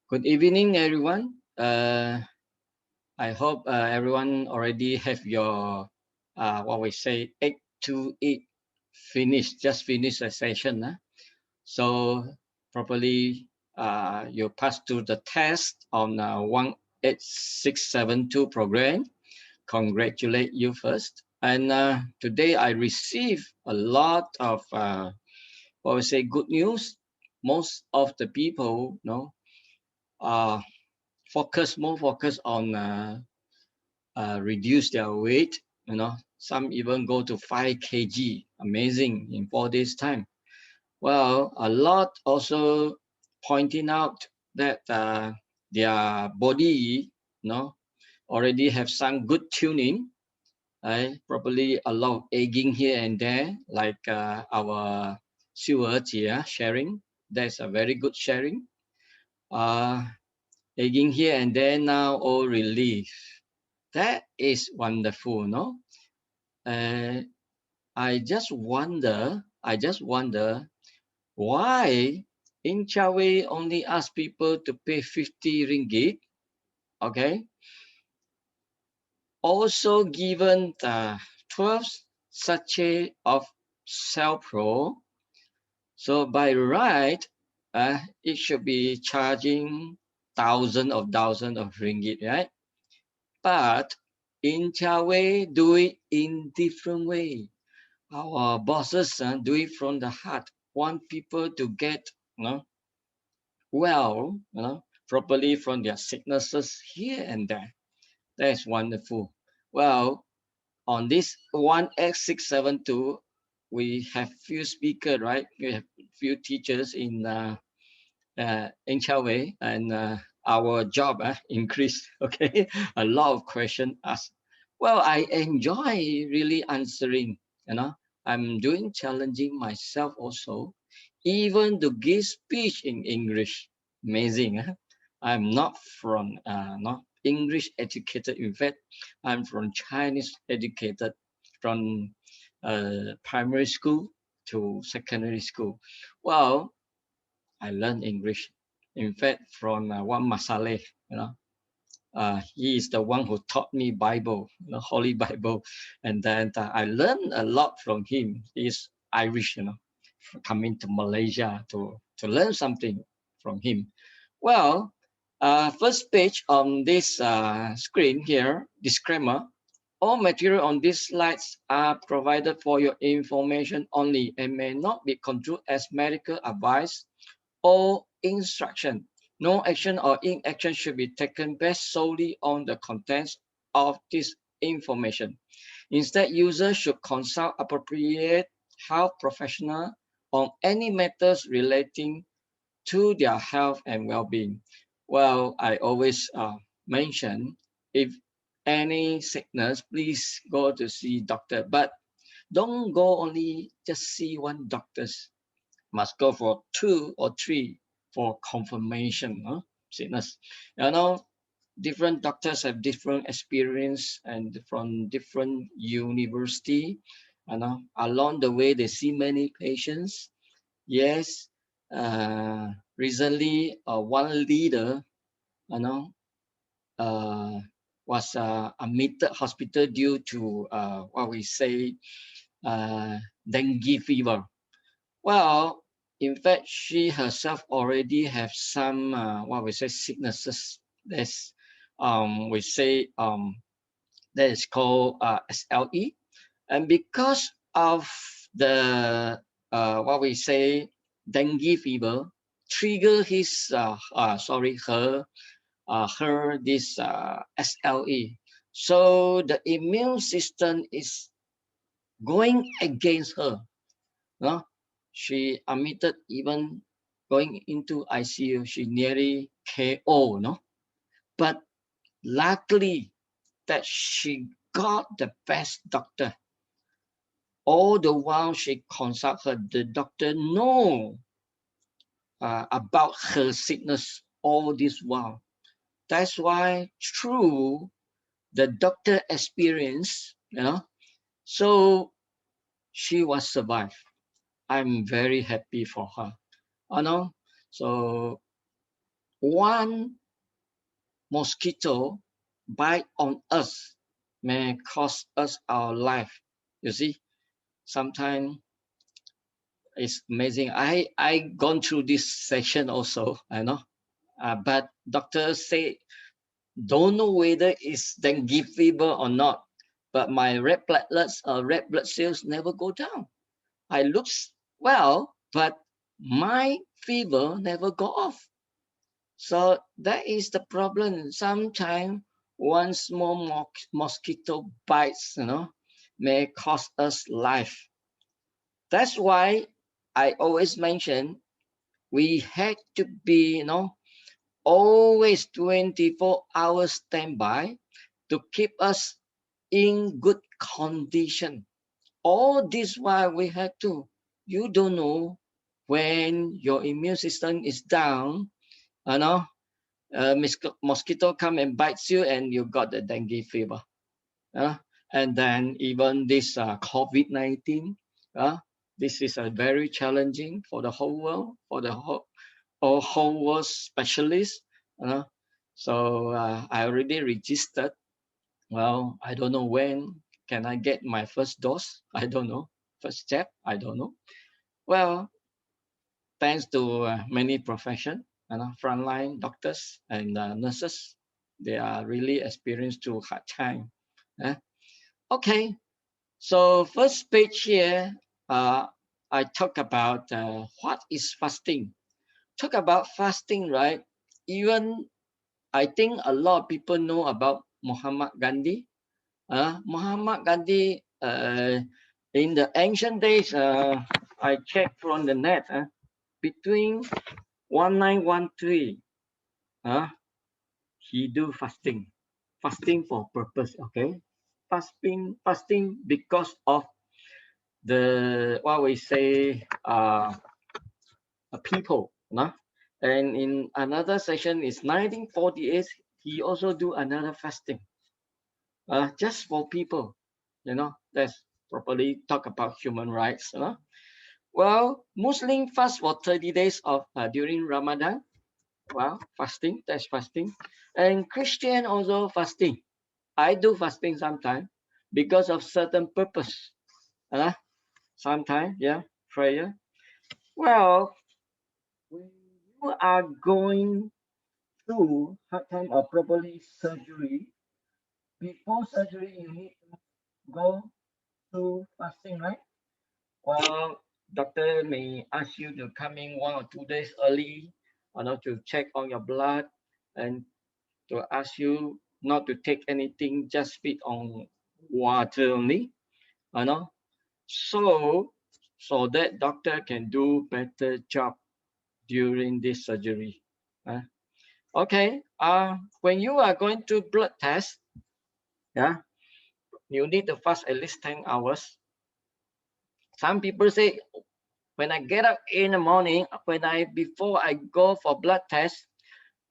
Good evening, everyone. I hope everyone already have your what we say 8 to 8 finished. Just finished a session, so probably you pass through the test on 18672 program. Congratulate you first. And today I received a lot of what we say good news. Most of the people, uh, focus on reduce their weight. Some even go to 5 kg. Amazing in 4 days time. Well, a lot also pointing out that their body, already have some good tuning. Probably a lot of aging here and there, like our Siwa sharing. That's a very good sharing. Uh, Aging here and there now, all relief. That is wonderful, no? Uh, I just wonder why in Chawei only ask people to pay 50 ringgit, okay? Also given the 12 sachet of Cell Pro, so by right, it should be charging thousands of ringgit, right? But in Chawei, do it in different way. Our bosses do it from the heart. Want people to get well, properly from their sicknesses here and there. That is wonderful. Well, on this 1X672, we have few speakers, right? We have few teachers in Chawei, and our job increased. Okay, a lot of questions asked. Well, I enjoy really answering. I'm doing challenging myself also, even to give speech in English. Amazing. I'm not from not English educated. In fact, I'm from Chinese educated, from primary school to secondary school. Well, I learned English. In fact, from one Masaleh, he is the one who taught me Bible, the Holy Bible, and then I learned a lot from him. He's Irish, coming to Malaysia to learn something from him. Well, first page on this screen here, disclaimer. All material on these slides are provided for your information only and may not be construed as medical advice or instruction. No action or inaction should be taken based solely on the contents of this information. Instead, users should consult appropriate health professional on any matters relating to their health and well-being. Well, I always mention, if any sickness, please go to see doctor, but don't go only just see one doctors, must go for 2 or 3 for confirmation, sickness. Different doctors have different experience and from different university. Along the way, they see many patients. Yes, recently, one leader, you know, uh, was admitted hospital due to what we say dengue fever. Well, in fact, she herself already have some what we say sicknesses. That's we say that is called SLE, and because of the what we say dengue fever, trigger his her this SLE. So the immune system is going against her. No? She admitted, even going into ICU, she nearly KO, no? But luckily that she got the best doctor. All the while she consult her, the doctor know about her sickness all this while. That's why through the doctor experience, so she was survived. I'm very happy for her. So one mosquito bite on us may cost us our life. You see, sometimes it's amazing. I gone through this session also, I know, but doctors say don't know whether it's dengue fever or not. But my red platelets, red blood cells never go down. I looks well, but my fever never go off. So that is the problem. Sometimes one small mosquito bites, may cost us life. That's why I always mention we had to be, always 24 hours standby to keep us in good condition. All this while we have to. You don't know when your immune system is down, you know, mosquito come and bites you and you got the dengue fever. Uh, and then even this COVID-19, uh, this is a very challenging for the whole world, for the whole world specialists. Uh, so I already registered. Well, I don't know when can I get my first dose. I don't know. First step, I don't know. Well, thanks to many profession, frontline doctors and nurses, they are really experienced through hard time. eh. Okay, so first page here, uh, I talk about what is fasting. Talk about fasting, right? Even I think a lot of people know about Muhammad Gandhi. Muhammad Gandhi, in the ancient days, I checked from the net, between 1913, uh, he do fasting, fasting for purpose, okay? Fasting because of the, what we say, people, no? And in another session is 1948, he also do another fasting, just for people, let's properly talk about human rights, Well, Muslim fast for 30 days of during Ramadan. Well, fasting, that's fasting. And Christian also fasting. I do fasting sometimes because of certain purpose. Uh, Sometimes, yeah, prayer. Well, when you are going through hard time or probably surgery, before surgery you need to go through fasting, right? Well, doctor may ask you to come in 1 or 2 days early, to check on your blood and to ask you not to take anything, just feed on water only, you know. So, so that doctor can do better job during this surgery. Uh, okay. When you are going to blood test, yeah, you need to fast at least 10 hours. Some people say when I get up in the morning, before I go for blood test,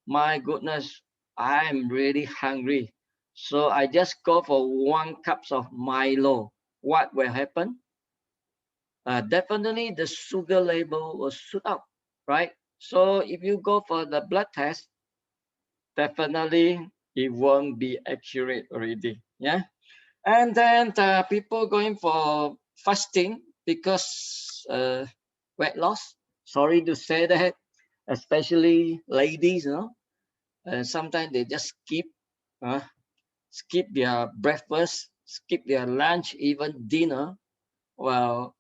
my goodness, I'm really hungry. So I just go for 1 cup of Milo. What will happen? Definitely the sugar level will shoot up, right? So if you go for the blood test, definitely it won't be accurate already. Yeah. And then the people going for fasting because weight loss. Sorry to say that, especially ladies, sometimes they just uh, skip their breakfast, skip their lunch, even dinner. Well,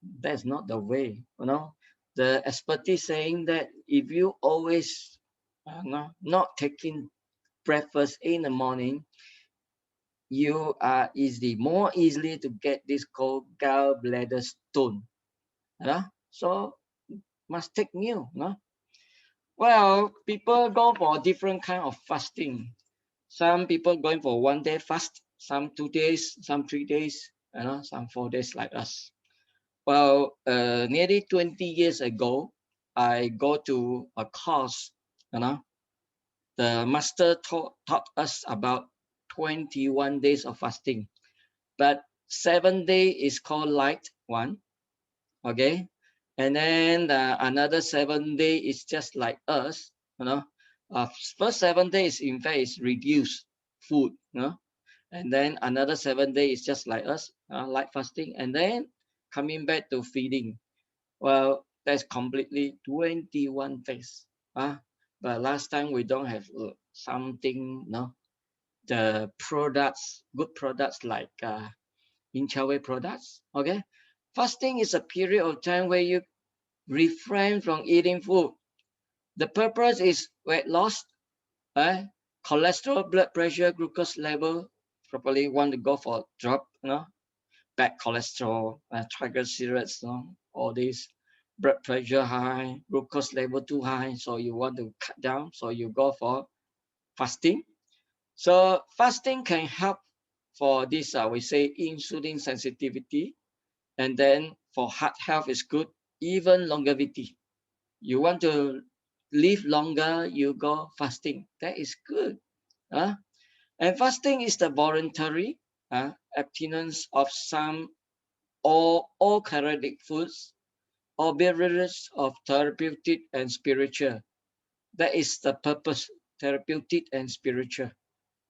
that's not the way. The expertise saying that if you always not taking breakfast in the morning, you are more easily to get this called gallbladder stone. So must take meal. Well, people go for different kind of fasting. Some people going for 1 day fast, some 2 days, some 3 days, some 4 days like us. Well, nearly 20 years ago, I go to a course, you know, the master taught us about 21 days of fasting, but 7 day is called light one, okay? And then another 7 days is just like us, you know. First 7 days, in fact, is reduced food, you know. And then another 7 days is just like us, like fasting. And then coming back to feeding. Well, that's completely 21 days. But last time we don't have something, no, the products, good products like in products. Okay, fasting is a period of time where you refrain from eating food. The purpose is weight loss, cholesterol, blood pressure, glucose level. Probably want to go for drop, you know, bad cholesterol, triglycerides, you know, all these, blood pressure high, glucose level too high, so you want to cut down, so you go for fasting. So fasting can help for this, we say insulin sensitivity, and then for heart health is good, even longevity. You want to live longer, you go fasting. That is good. Uh, and fasting is the voluntary abstinence of some or all caloric foods or beverages of therapeutic and spiritual. That is the purpose, therapeutic and spiritual.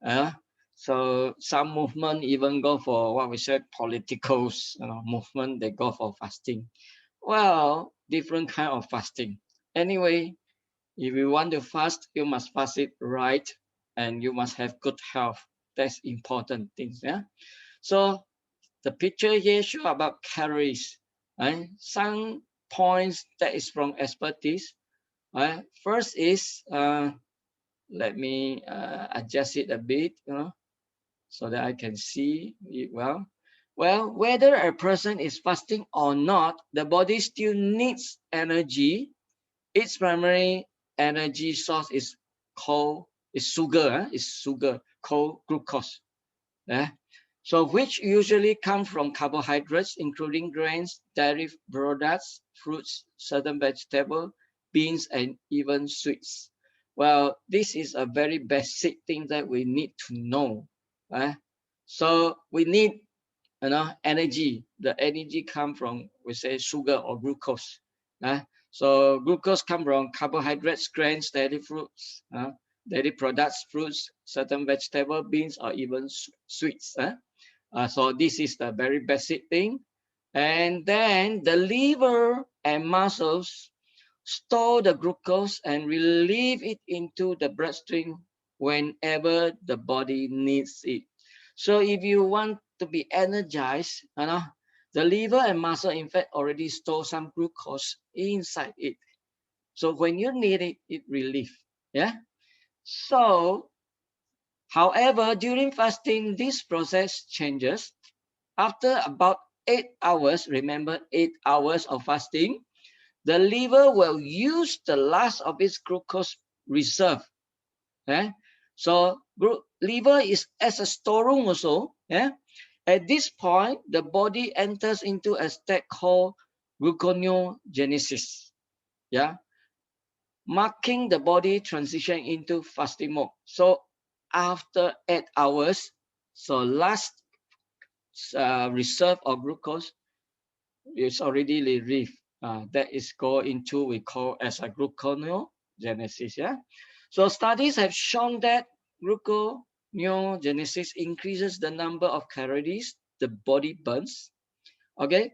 Uh, so some movement even go for what we said politicals, you know, movement, they go for fasting. Well, different kind of fasting. Anyway, if you want to fast, you must fast it right, and you must have good health. That's important things. Yeah. So the picture here show about calories. Right? Some points that is from expertise. Right? First is let me adjust it a bit, you know, so that I can see it well. Well, whether a person is fasting or not, the body still needs energy. Its primary energy source is called is sugar, is sugar called glucose. Yeah. So which usually come from carbohydrates, including grains, dairy products, fruits, certain vegetables, beans, and even sweets. Well, this is a very basic thing that we need to know. Right? So we need, you know, energy. The energy come from, we say, sugar or glucose. So glucose come from carbohydrates, grains, dairy fruits, dairy products, fruits, certain vegetable, beans, or even sweets. So this is the very basic thing. And then the liver and muscles store the glucose and release it into the bloodstream whenever the body needs it. So if you want to be energized, you know, the liver and muscle in fact already store some glucose inside it. So when you need it, it relief. Yeah. So, however, during fasting, this process changes. After about 8 hours, remember 8 hours of fasting, the liver will use the last of its glucose reserve. Eh? So liver is as a storeroom also. Yeah? At this point, the body enters into a state called gluconeogenesis. Yeah, marking the body transition into fasting mode. So after 8 hours, so last reserve of glucose is already relieved. That is go into we call as a gluconeogenesis. Yeah. So studies have shown that gluconeogenesis increases the number of calories the body burns. Okay.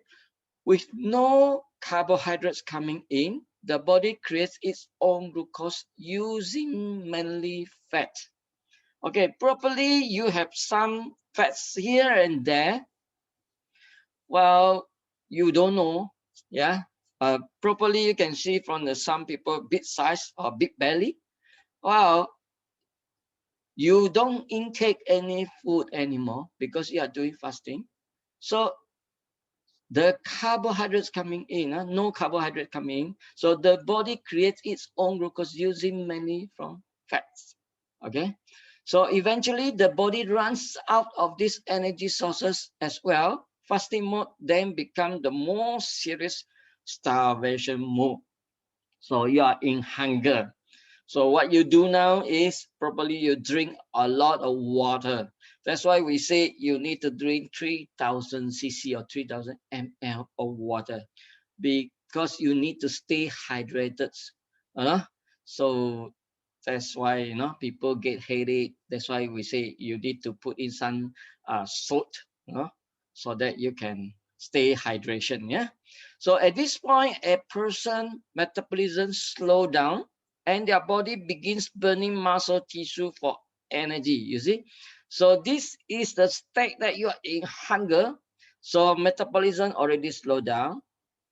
With no carbohydrates coming in, the body creates its own glucose using mainly fat. Okay, probably you have some fats here and there. Well, you don't know, yeah. Properly you can see from the some people big size or big belly. Well, you don't intake any food anymore because you are doing fasting. So the carbohydrates coming in, no carbohydrate coming in. So the body creates its own glucose using mainly from fats. Okay. So eventually the body runs out of these energy sources as well. Fasting mode then become the more serious starvation mode. So you are in hunger. So what you do now is probably you drink a lot of water. That's why we say you need to drink 3,000 cc or 3,000 ml of water. because you need to stay hydrated. Uh, so that's why people get headache. That's why we say you need to put in some salt, so that you can stay hydration. Yeah. So at this point, a person metabolism slow down and their body begins burning muscle tissue for energy. You see, so this is the state that you are in hunger. So metabolism already slow down,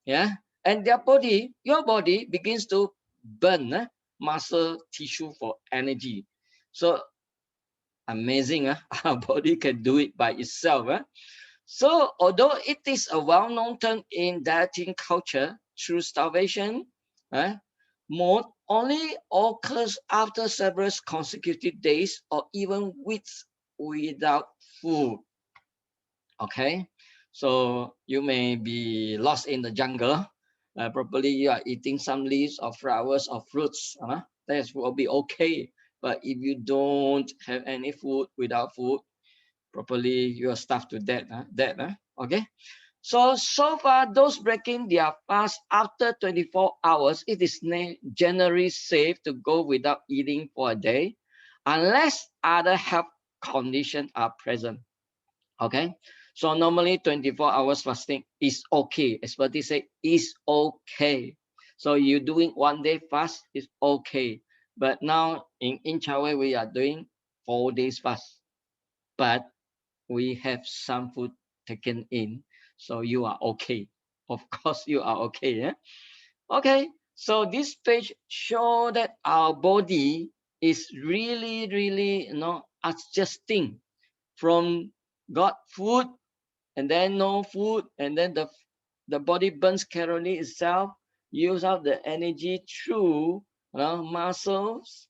yeah, and your body begins to burn muscle tissue for energy. So amazing, our body can do it by itself. So although it is a well-known term in dieting culture, true starvation mode only occurs after several consecutive days or even weeks without food. Okay, so you may be lost in the jungle. Probably you are eating some leaves or flowers or fruits. That will be okay. But if you don't have any food, without food, probably you are starved to death. Okay. So far, those breaking their fast after 24 hours, it is generally safe to go without eating for a day, unless other health conditions are present. Okay, so normally 24 hours fasting is okay. Experts say is okay. So you doing 1 day fast is okay. But now in Chawai we are doing 4 days fast. But we have some food taken in, so you are okay. Of course you are okay. Yeah? Okay, so this page show that our body is really adjusting from got food and then no food, and then the body burns calorie itself, use up the energy through muscles.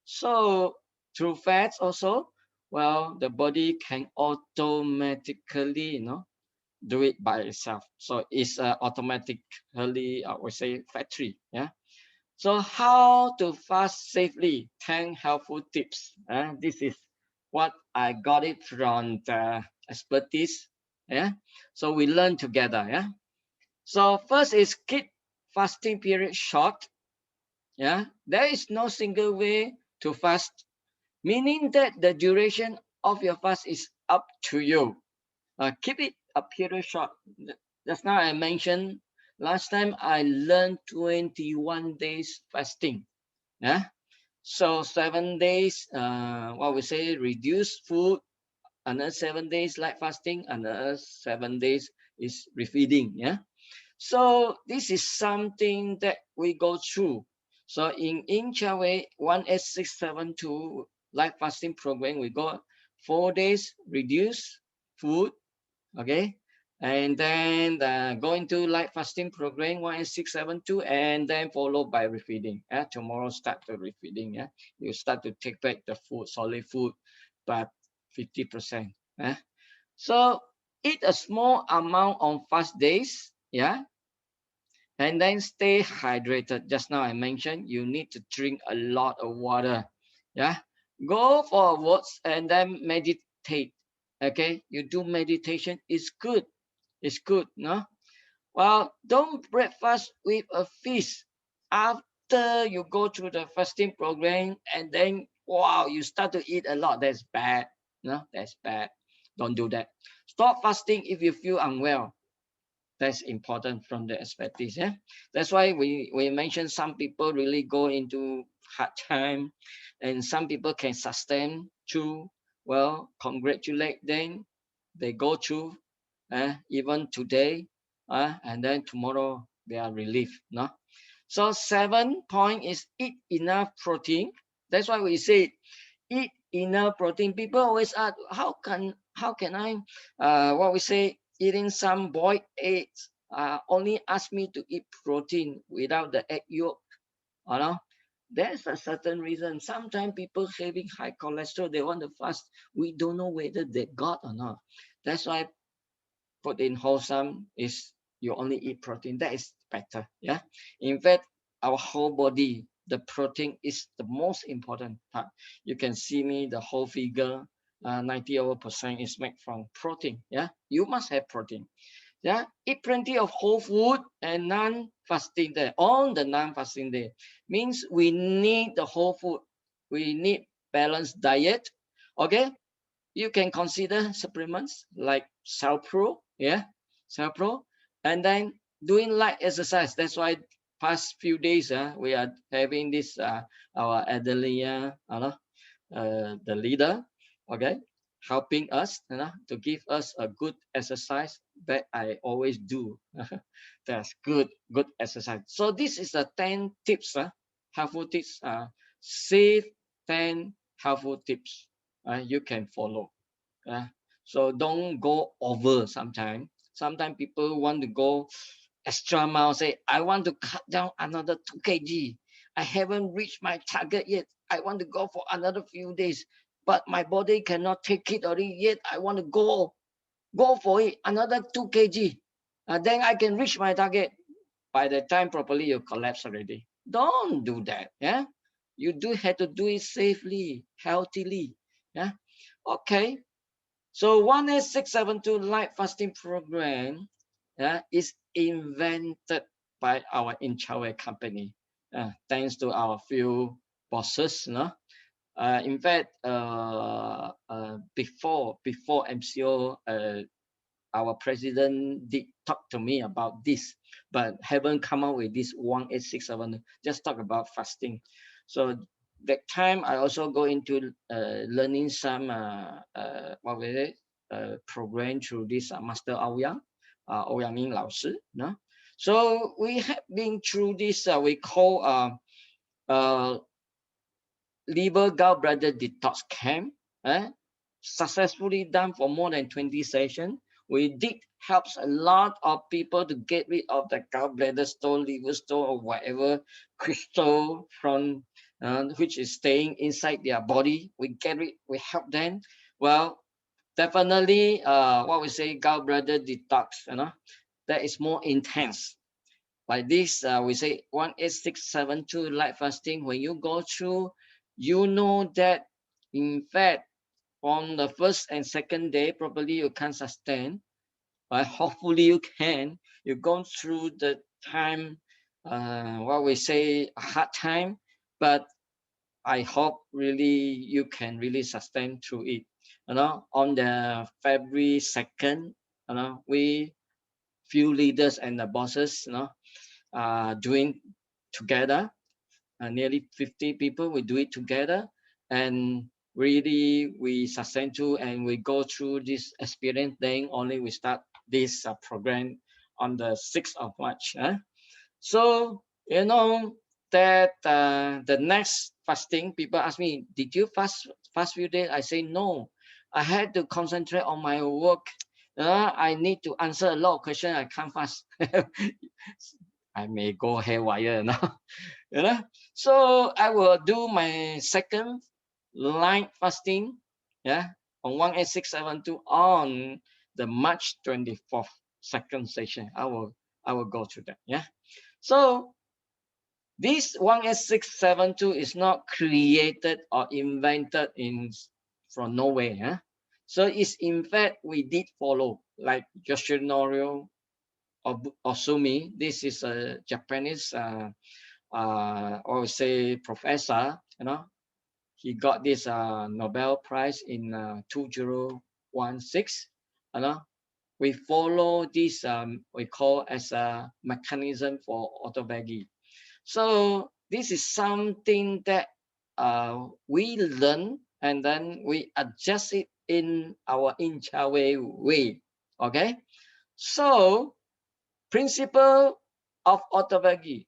So through fats also, well, the body can automatically do it by itself. So it's automatically, I would say, factory. Yeah. So how to fast safely? 10 helpful tips. This is what I got it from the expertise. Yeah. So we learn together. Yeah. So first is keep fasting period short. Yeah. There is no single way to fast, meaning that the duration of your fast is up to you. Keep it a period short. Just now I mentioned last time I learned 21 days fasting. Yeah. So 7 days, what we say, reduce food. Another 7 days light fasting. Another 7 days is refeeding. Yeah. So this is something that we go through. So in Inchaway 18672 light fasting program, we go 4 days reduce food. Okay, and then going to light fasting program 18672, and then followed by refeeding. Tomorrow start the refeeding. You start to take back the food, solid food, but 50%. So eat a small amount on fast days. And then stay hydrated. Just now I mentioned you need to drink a lot of water. Yeah, go for walks and then meditate. Okay, you do meditation. It's good. It's good, no? Well, don't breakfast with a feast after you go through the fasting program, and then wow, you start to eat a lot. That's bad. No, that's bad. Don't do that. Stop fasting if you feel unwell. That's important from the expertise. Yeah, that's why we mentioned some people really go into hard time, and some people can sustain through. Well, congratulate them. They go through even today, and then tomorrow they are relieved. No, so 7 point is eat enough protein. That's why we say eat enough protein. People always ask, how can I, what we say, eating some boiled eggs, only ask me to eat protein without the egg yolk, you know? There's a certain reason. Sometimes people having high cholesterol, they want to fast. We don't know whether they got or not. That's why protein wholesome is you only eat protein. That is better. Yeah. In fact, our whole body, the protein is the most important part. You can see me, the whole figure, 90% is made from protein. Yeah. You must have protein. Yeah, eat plenty of whole food and non-fasting day. On the non-fasting day means we need the whole food. We need balanced diet. Okay, you can consider supplements like Pro, yeah, Pro, and then doing light exercise. That's why past few days we are having this our Adelia, the leader, okay, helping us, to give us a good exercise that I always do. That's good exercise. So this is the 10 tips, helpful tips, save 10 helpful tips you can follow. Uh, so don't go over sometimes. Sometimes people want to go extra mile, say, I want to cut down another 2 kg. I haven't reached my target yet. I want to go for another few days, but my body cannot take it already yet. I want to go for it, another 2 kg. Then I can reach my target. By the time properly, you collapse already. Don't do that. Yeah. You do have to do it safely, healthily. Yeah. Okay. So 18672 light fasting program is invented by our Inchawe company, thanks to our few bosses. No? In fact, before MCO, our president did talk to me about this, but haven't come up with this 18672. Just talk about fasting. So that time I also go into learning some what was it program through this Master Aoyang, Ouyang Ning Lao Shi. No? So we have been through this we call uh, liver gallbladder detox camp, successfully done for more than 20 sessions. We did helps a lot of people to get rid of the gallbladder stone, liver stone, or whatever crystal from which is staying inside their body. We help them. Well, definitely, what we say gallbladder detox, that is more intense. Like this, we say 18672 light fasting. When you go through, you know that in fact, on the first and second day, probably you can't sustain, but hopefully you can. You go through the time, what we say, a hard time, but I hope really you can really sustain through it. On the February 2nd, we few leaders and the bosses, doing together, nearly 50 people. We do it together, and really we sustain to, and we go through this experience. Then only we start this program on the 6th of March. So that the next fasting, people ask me, did you fast few days? I say no. I had to concentrate on my work. I need to answer a lot of questions. I can't fast. I may go haywire now. you know. So I will do my second light fasting, on 18672 on the March 24th second session. I will go through that. So this 18672 is not created or invented from nowhere. So it's in fact we did follow, like Yoshinori Osumi. This is a Japanese or say professor. He got this Nobel Prize in 2016. We follow this we call as a mechanism for autophagy. So this is something that we learn and then we adjust it in our Inchawe way. Okay, so principle of autophagy.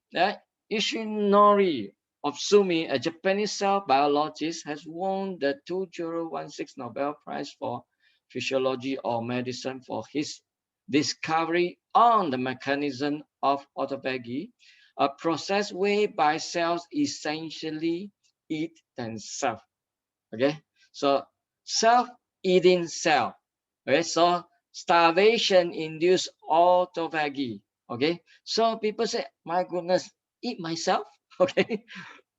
Yoshinori Otsumi, a Japanese cell biologist, has won the 2016 Nobel Prize for Physiology or Medicine for his discovery on the mechanism of autophagy, a process whereby cells essentially eat themselves. Okay, so self-eating cell. Okay, so starvation induced autophagy. Okay, so people say, my goodness, eat myself. Okay,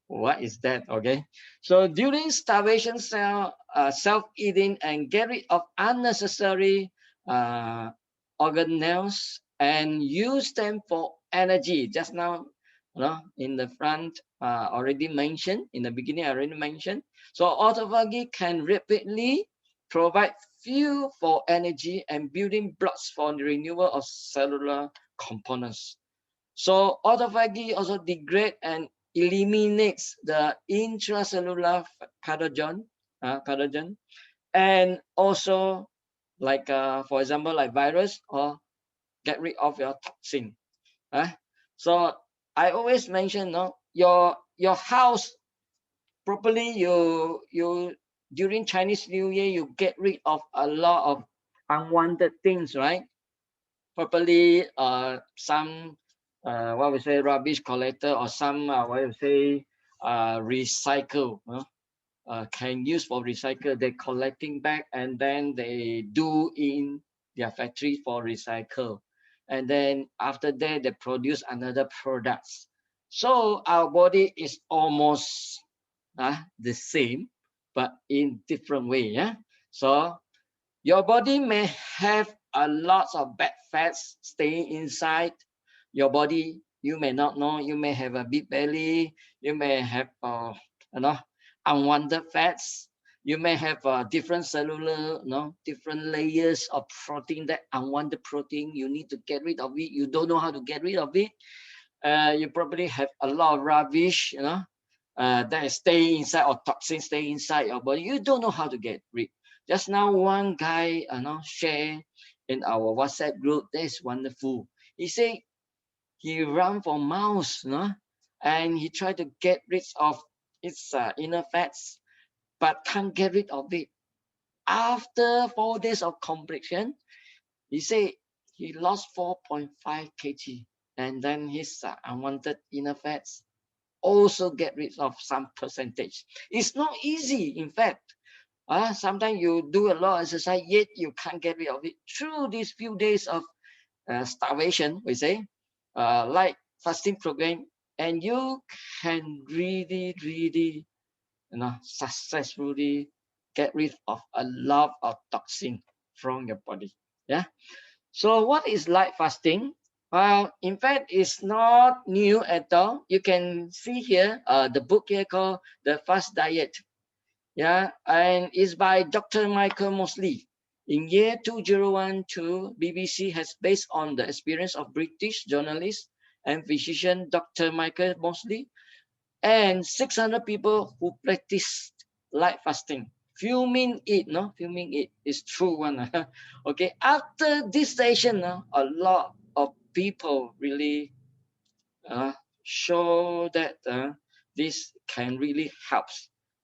what is that? Okay, so during starvation, self-eating and get rid of unnecessary uh, organelles and use them for energy. Just now, in the front, already mentioned, in the beginning, I already mentioned. So autophagy can rapidly provide fuel for energy and building blocks for the renewal of cellular components. So autophagy also degrades and eliminates the intracellular pathogen, and also like for example like virus, or get rid of your toxin. So I always mention, no, your house properly, you during Chinese New Year you get rid of a lot of unwanted things, right? Properly, some what we say rubbish collector, or some what we say recycle, can use for recycle. They collecting back and then they do in their factory for recycle, and then after that they produce another products. So our body is almost the same, but in different way. Yeah. So your body may have a lot of bad fats staying inside your body. You may not know. You may have a big belly. You may have, you know, unwanted fats. You may have different cellular, different layers of protein, that unwanted protein. You need to get rid of it. You don't know how to get rid of it. You probably have a lot of rubbish, that stay inside, or toxins stay inside your body. You don't know how to get rid. Just now, one guy, share in our WhatsApp group. That's wonderful. He said he ran for miles, and he tried to get rid of its inner fats, but can't get rid of it. After 4 days of completion, he said he lost 4.5 kg, and then his unwanted inner fats also get rid of some percentage. It's not easy, in fact. Sometimes you do a lot of exercise, yet you can't get rid of it. Through these few days of starvation, we say, like fasting program, and you can really, really, successfully get rid of a lot of toxin from your body. Yeah. So what is light fasting? Well, in fact, it's not new at all. You can see here the book here called The Fast Diet. Yeah, and it's by Dr. Michael Mosley. In year 2012, BBC has based on the experience of British journalist and physician Dr. Michael Mosley and 600 people who practiced light fasting. Filming it is true one. Okay, after this session, a lot of people really show that this can really help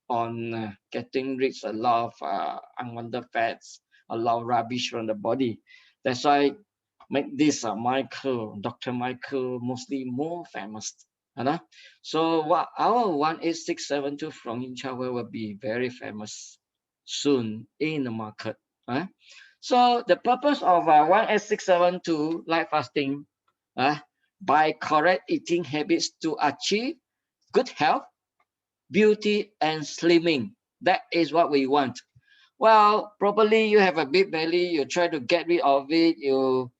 on getting rid of a lot of unwanted fats, a lot of rubbish from the body. That's why make this Dr. Michael mostly more famous. So what our 18672 from Inchawa will be very famous soon in the market. So the purpose of 18672 light fasting, by correct eating habits to achieve good health, beauty, and slimming. That is what we want. Well, probably you have a big belly, you try to get rid of it, you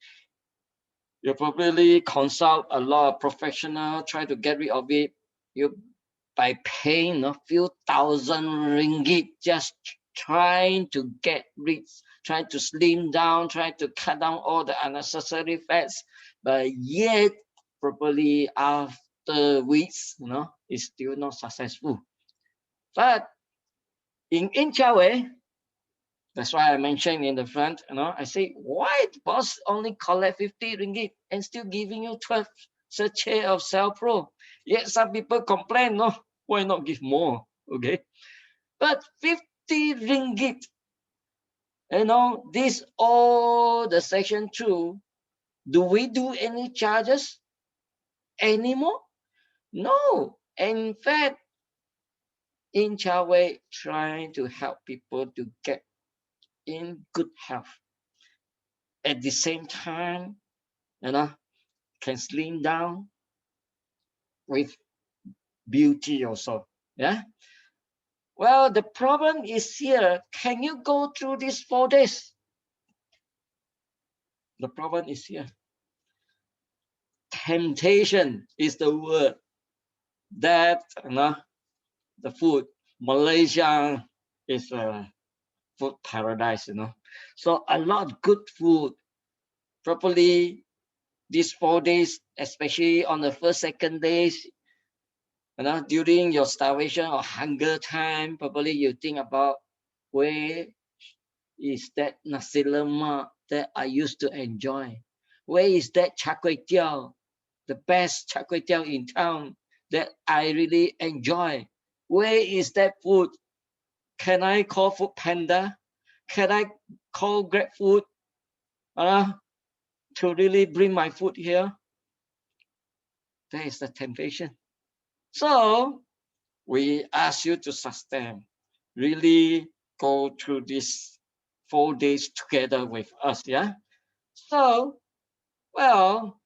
probably consult a lot of professional, try to get rid of it. You by paying a few thousand ringgit, just trying to get rid, trying to slim down, trying to cut down all the unnecessary fats, but yet probably after weeks, it's still not successful. But in Inchawe, that's why I mentioned in the front, I say, why boss only collect 50 ringgit and still giving you 12 sachet of Cell Pro? Yet some people complain, no, why not give more? Okay. But 50 ringgit, this all the section 2, do we do any charges anymore? No. In fact, in Chawei trying to help people to get in good health. At the same time, can slim down with beauty also. Yeah. Well, the problem is here. Can you go through these 4 days? The problem is here. Temptation is the word that the food. Malaysia is a food paradise, So a lot of good food. Probably these 4 days, especially on the first, second days, during your starvation or hunger time, probably you think about where is that nasi lemak that I used to enjoy? Where is that char kway teow, the best char kway teow in town that I really enjoy? Where is that food? Can I call Food Panda? Can I call Grab Food to really bring my food here? That is the temptation. So we ask you to sustain, really go through these 4 days together with us. Yeah. So, well,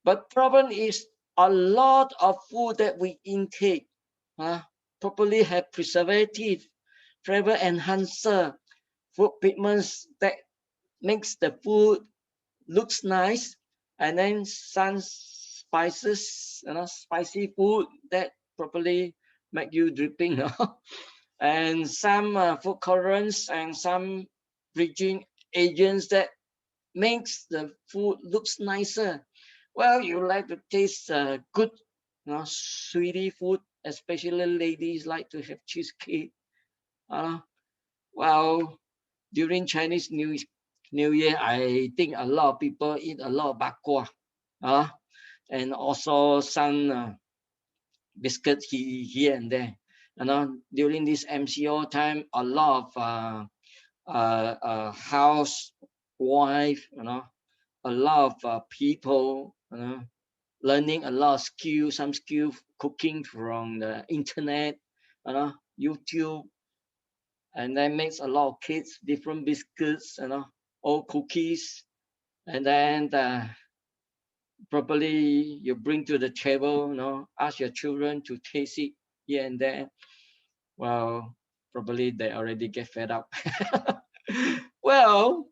but problem is a lot of food that we intake probably have preservative, flavor enhancer, food pigments that makes the food looks nice, and then some spices, spicy food that probably make you dripping, and some food colorants and some bridging agents that makes the food looks nicer. Well, you like to taste good, sweetie food, especially ladies like to have cheesecake. Well, during Chinese New Year, I think a lot of people eat a lot of bak kwa, and also some biscuit here and there. During this MCO time, a lot of housewife, a lot of people, learning a lot of skills, some skill cooking from the internet, YouTube, and then makes a lot of kids different biscuits, all cookies, and then probably you bring to the table, ask your children to taste it here and there. Well, probably they already get fed up. Well,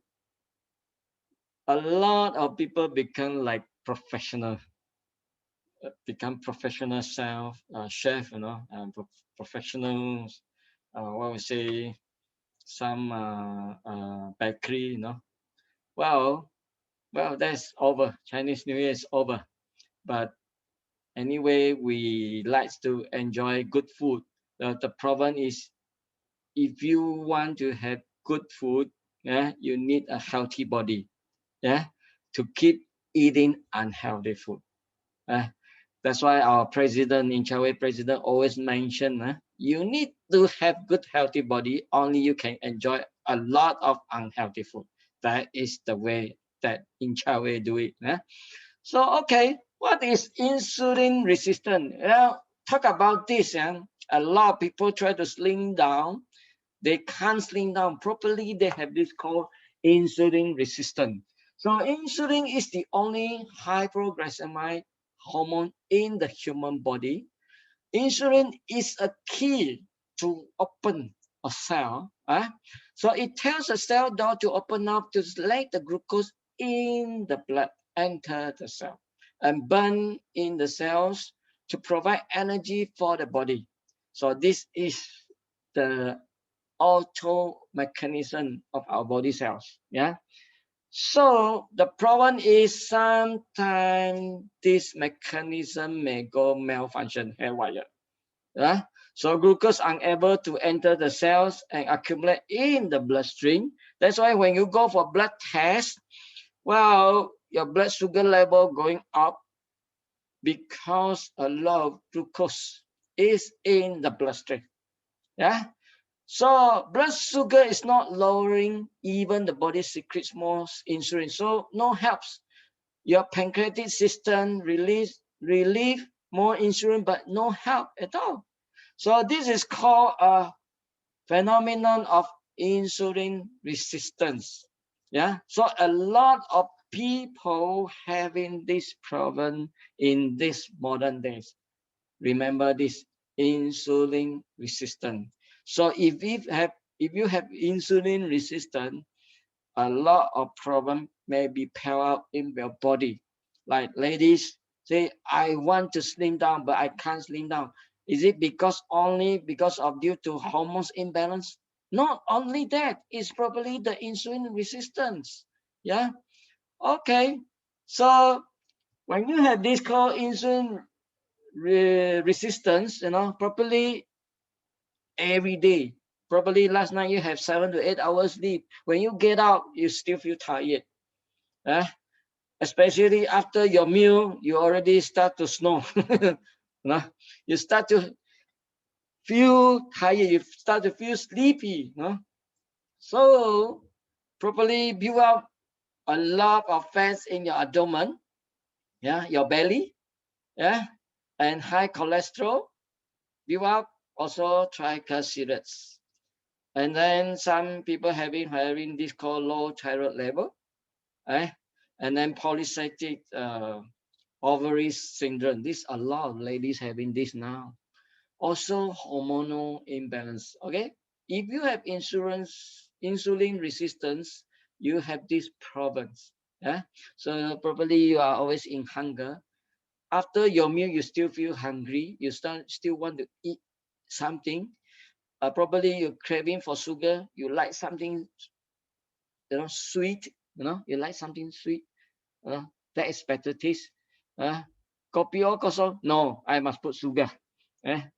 a lot of people become like professional, become professional chef, professionals. What we say, some bakery, Well, that's over. Chinese New Year is over. But anyway, we like to enjoy good food. The problem is, if you want to have good food, yeah, you need a healthy body, yeah, to keep eating unhealthy food. That's why our president, in Chawei president, always mention, you need to have good healthy body. Only you can enjoy a lot of unhealthy food. That is the way that in Chawei do it. So okay, what is insulin resistant? Talk about this. A lot of people try to slim down. They can't slim down properly. They have this called insulin resistant. So insulin is the only hypoglycemic hormone in the human body. Insulin is a key to open a cell. So it tells the cell door to open up to let the glucose in the blood enter the cell and burn in the cells to provide energy for the body. So this is the auto mechanism of our body cells. Yeah. So the problem is sometimes this mechanism may go malfunction haywire. Yeah? So glucose unable to enter the cells and accumulate in the bloodstream. That's why when you go for blood test, well, your blood sugar level going up because a lot of glucose is in the bloodstream. Yeah. So blood sugar is not lowering, even the body secretes more insulin. So no helps. Your pancreatic system relieve more insulin, but no help at all. So this is called a phenomenon of insulin resistance. Yeah. So a lot of people having this problem in this modern days. Remember this, insulin resistant. So if you have insulin resistant, a lot of problem may be piled up in your body. Like ladies say, I want to slim down, but I can't slim down. Is it only because of due to hormones imbalance? Not only that, it's probably the insulin resistance. Yeah. Okay. So when you have this called insulin resistance, probably every day. Probably last night you have 7 to 8 hours sleep. When you get out, you still feel tired. Eh? Especially after your meal, you already start to snore. You start to feel tired. You start to feel sleepy. So probably build up a lot of fats in your abdomen, yeah, your belly, yeah, and high cholesterol. Build up also triglycerides. And then some people having this called low thyroid level, eh? And then polycystic ovary syndrome. This a lot of ladies having this now. Also hormonal imbalance. Okay, if you have insulin resistance, you have these problems. Yeah, so probably you are always in hunger. After your meal, you still feel hungry. You still want to eat something. Probably you're craving for sugar. You like something, sweet. You like something sweet. That is better taste. Kopi or kosong? No, I must put sugar.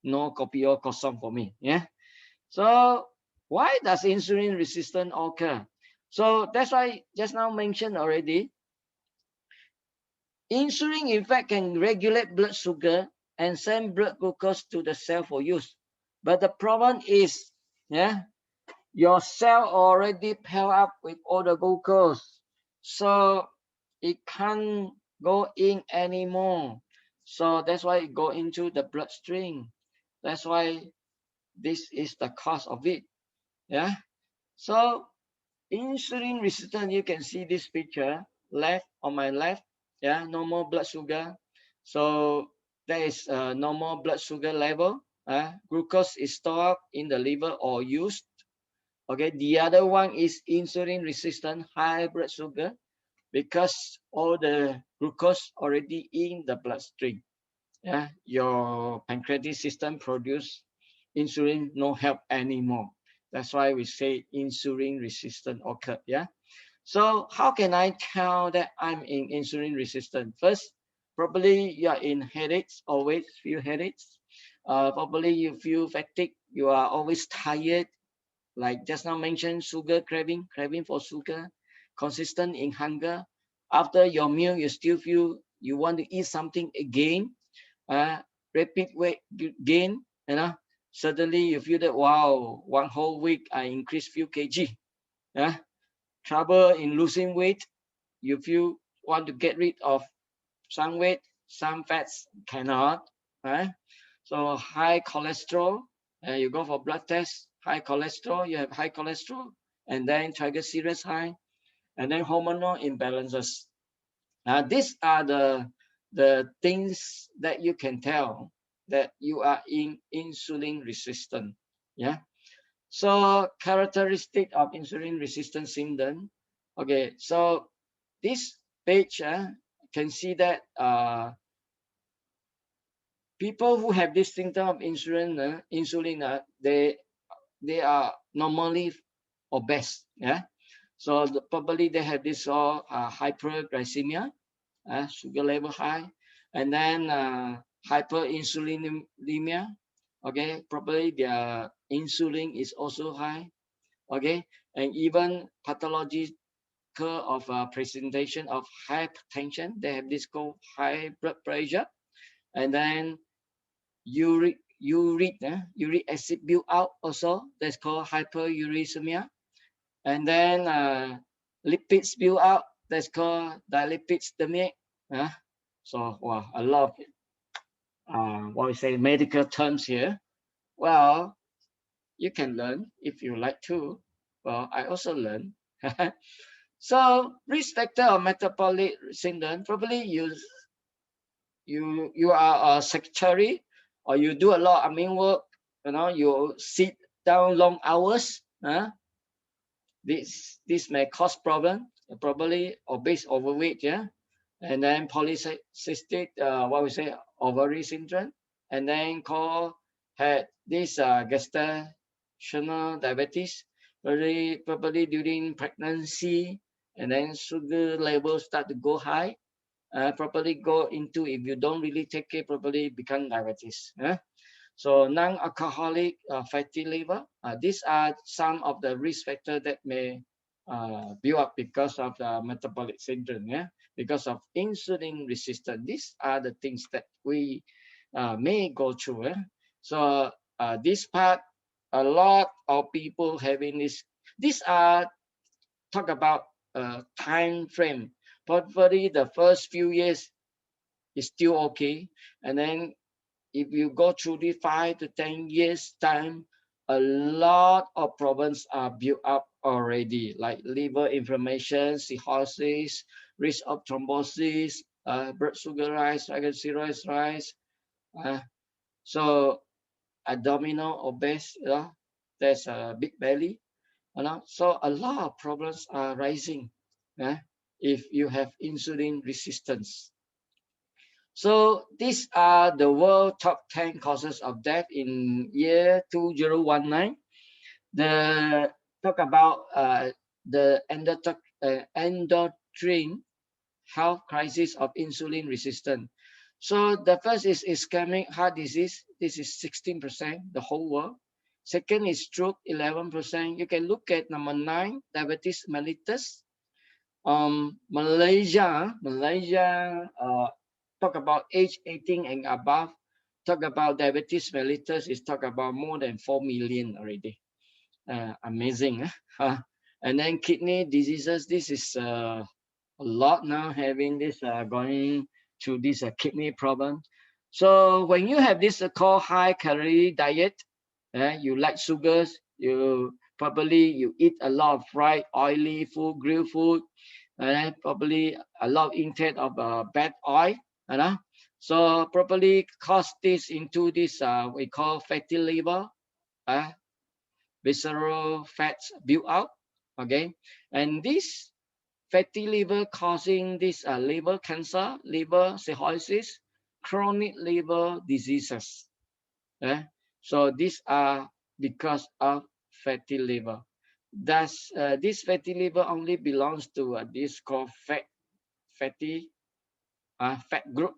No kopi or kosong for me. Yeah. So why does insulin resistance occur? So that's why just now mentioned already. Insulin, in fact, can regulate blood sugar and send blood glucose to the cell for use. But the problem is, yeah, your cell already piled up with all the glucose. So it can't go in anymore. So that's why it go into the bloodstream. That's why this is the cause of it. Yeah. So insulin resistance, you can see this picture left on my left. Yeah, normal blood sugar. So there is a normal blood sugar level. Glucose is stored in the liver or used. Okay, the other one is insulin resistant high blood sugar because all the glucose already in the bloodstream. Yeah, your pancreatic system produce insulin no help anymore. That's why we say insulin resistant occur. Yeah. So how can I tell that I'm in insulin resistant? First, probably you are in headaches, always feel headaches. Probably you feel fatigue. You are always tired. Like just now mentioned, sugar craving for sugar, consistent in hunger. After your meal, you still feel you want to eat something again. Rapid weight gain, suddenly you feel that, wow, 1 whole week I increased few kg. Trouble in losing weight, you feel want to get rid of some weight, some fats cannot. So high cholesterol, you go for blood test, high cholesterol, you have high cholesterol, and then triglycerides high, and then hormonal imbalances. These are the things that you can tell that you are in insulin resistant. Yeah. So characteristic of insulin resistant syndrome. Okay. So this page can see that people who have this symptom of insulin, they are normally obese. Yeah. So probably they have this hyperglycemia, sugar level high, and then hyperinsulinemia. Okay, probably their insulin is also high. Okay, and even pathological of presentation of hypertension. They have this called high blood pressure, and then uric acid build out also. That's called hyperuricemia, and then lipids build out. That's called dilipidemia. So, wow, a lot of what we say medical terms here. Well, you can learn if you like to. Well, I also learn. So, risk factor of metabolic syndrome. Probably you are a secretary, or you do a lot of admin work. You sit down long hours. This may cause problem. probably obese, overweight, yeah, and then polycystic, what we say, ovary syndrome, and then had this gestational diabetes, probably during pregnancy, and then sugar levels start to go high, probably go into, if you don't really take care, probably become diabetes. So non-alcoholic fatty liver, these are some of the risk factors that may build up because of the metabolic syndrome, yeah, because of insulin resistance. These are the things that we may go through. So this part, a lot of people having this. These are talk about time frame. Probably the first few years is still okay, and then if you go through the 5 to 10 years time, a lot of problems are built up already, like liver inflammation, cirrhosis, risk of thrombosis, blood sugar rise, triglycerides rise. Uh, so abdominal obese, there's a big belly, so a lot of problems are rising, if you have insulin resistance. So these are the world top 10 causes of death in year 2019. The talk about the endocrine health crisis of insulin resistance. So the first is ischemic heart disease. This is 16%, the whole world. Second is stroke, 11%. You can look at number 9, diabetes mellitus. Malaysia, talk about age 18 and above. Talk about diabetes mellitus is talk about more than 4 million already. Amazing. And then kidney diseases. This is a lot now having this going through this kidney problem. So when you have this called high calorie diet, you like sugars, you eat a lot of fried, oily food, grilled food, and probably a lot of intake of bad oil, you know. So probably cause this into this we call fatty liver, uh, visceral fats build up. Okay, and this fatty liver causing this liver cancer, liver cirrhosis, chronic liver diseases. eh? So these are because of fatty liver. Does this fatty liver only belongs to this called fatty fat group?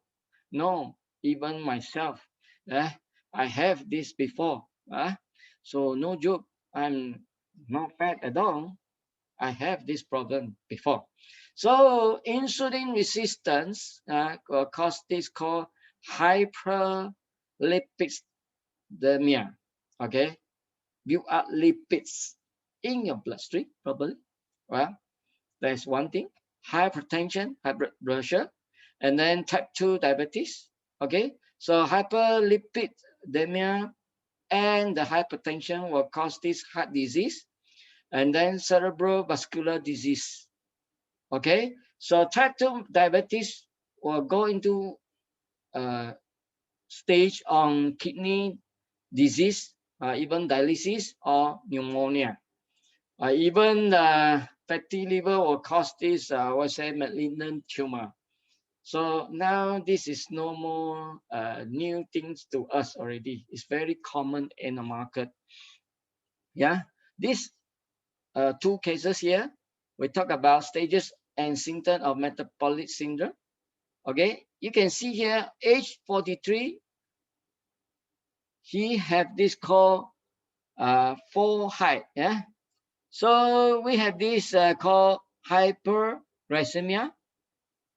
No, even myself, eh? I have this before. So no joke, I'm not fat at all. I have this problem before. So insulin resistance cause this called hyperlipidemia. Okay, build up lipids in your bloodstream, probably. Well, that's one thing. Hypertension, high blood pressure, and then type 2 diabetes. Okay, so hyperlipidemia and the hypertension will cause this heart disease, and then cerebral vascular disease. Okay, so type 2 diabetes will go into stage on kidney disease, even dialysis or pneumonia. Even fatty liver will cause this, what's say, malignant tumor. So now this is no more new things to us already. It's very common in the market. Yeah, these two cases here, we talk about stages and symptoms of metabolic syndrome. Okay, you can see here, age 43, he have this called full height. Yeah, so we have this called hyperglycemia.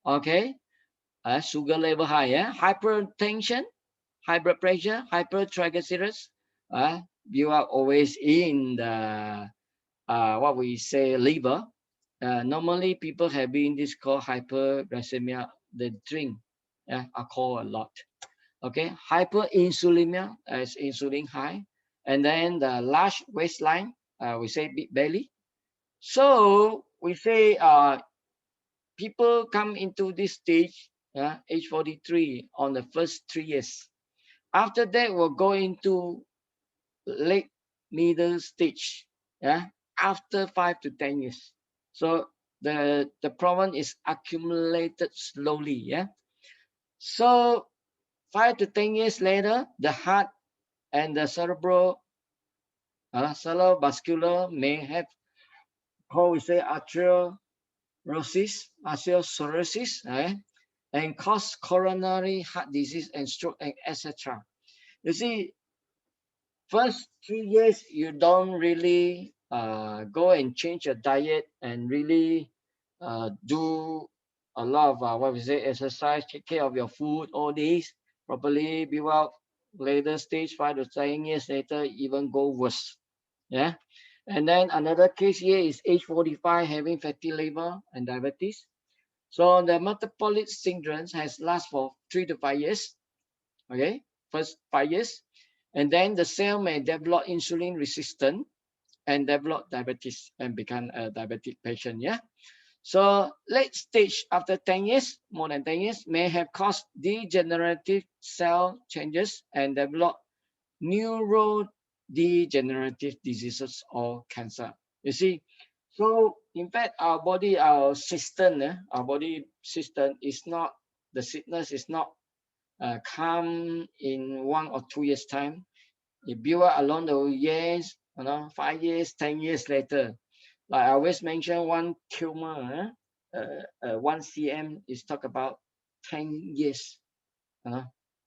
Okay, sugar level high. Yeah, hypertension, high blood pressure, hypertriglycerides. You are always in the what we say liver. Normally people having this called hyperglycemia. They drink alcohol a lot. Okay, hyperinsulinemia is insulin high, and then the large waistline, we say big belly. So we say people come into this stage, age 43 on the first 3 years. After that, we'll go into late middle stage, after 5 to 10 years. So the problem is accumulated slowly. Yeah. So 5 to 10 years later, the heart and the cerebrovascular may have, how we say, arteriosclerosis, and cause coronary heart disease and stroke, and etc. You see, first 3 years you don't really go and change your diet and really do a lot of what we say exercise, take care of your food, all these properly. Build up later stage, 5 to 10 years later, even go worse. Yeah. And then another case here is age 45, having fatty liver and diabetes. So the metabolic syndrome has last for 3 to 5 years. Okay, first 5 years, and then the cell may develop insulin resistant and develop diabetes and become a diabetic patient. Yeah. So late stage after 10 years, more than 10 years, may have caused degenerative cell changes and develop neurodegenerative diseases or cancer. You see, so in fact, our body system is not, the sickness is not come in 1 or 2 years time. It build up along the years, 5 years, 10 years later. Like I always mention, one tumor, 1 cm is talk about 10 years,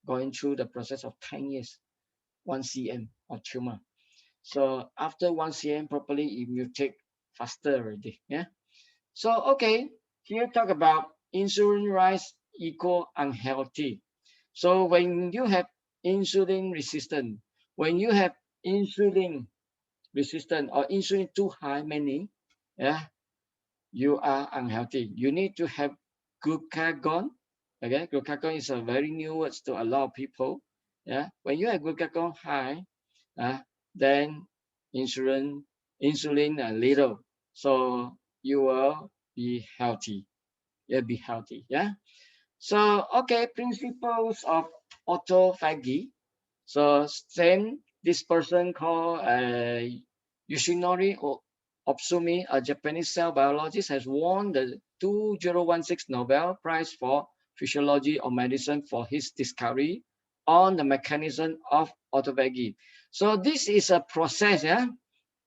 going through the process of 10 years, 1 cm of tumor. So after 1 cm properly, it mutate faster already. Yeah. So okay, here talk about insulin rise equal unhealthy. So when you have insulin resistant, when you have insulin resistant or insulin too high, many, yeah, you are unhealthy. You need to have glucagon. Okay, glucagon is a very new word to a lot of people. Yeah, when you have glucagon high, then insulin a little, so you will be healthy. You'll be healthy. Yeah. So okay, principles of autophagy. So same, this person called Yoshinori Otsumi, a Japanese cell biologist, has won the 2016 Nobel Prize for Physiology or Medicine for his discovery on the mechanism of autophagy. So this is a process, yeah,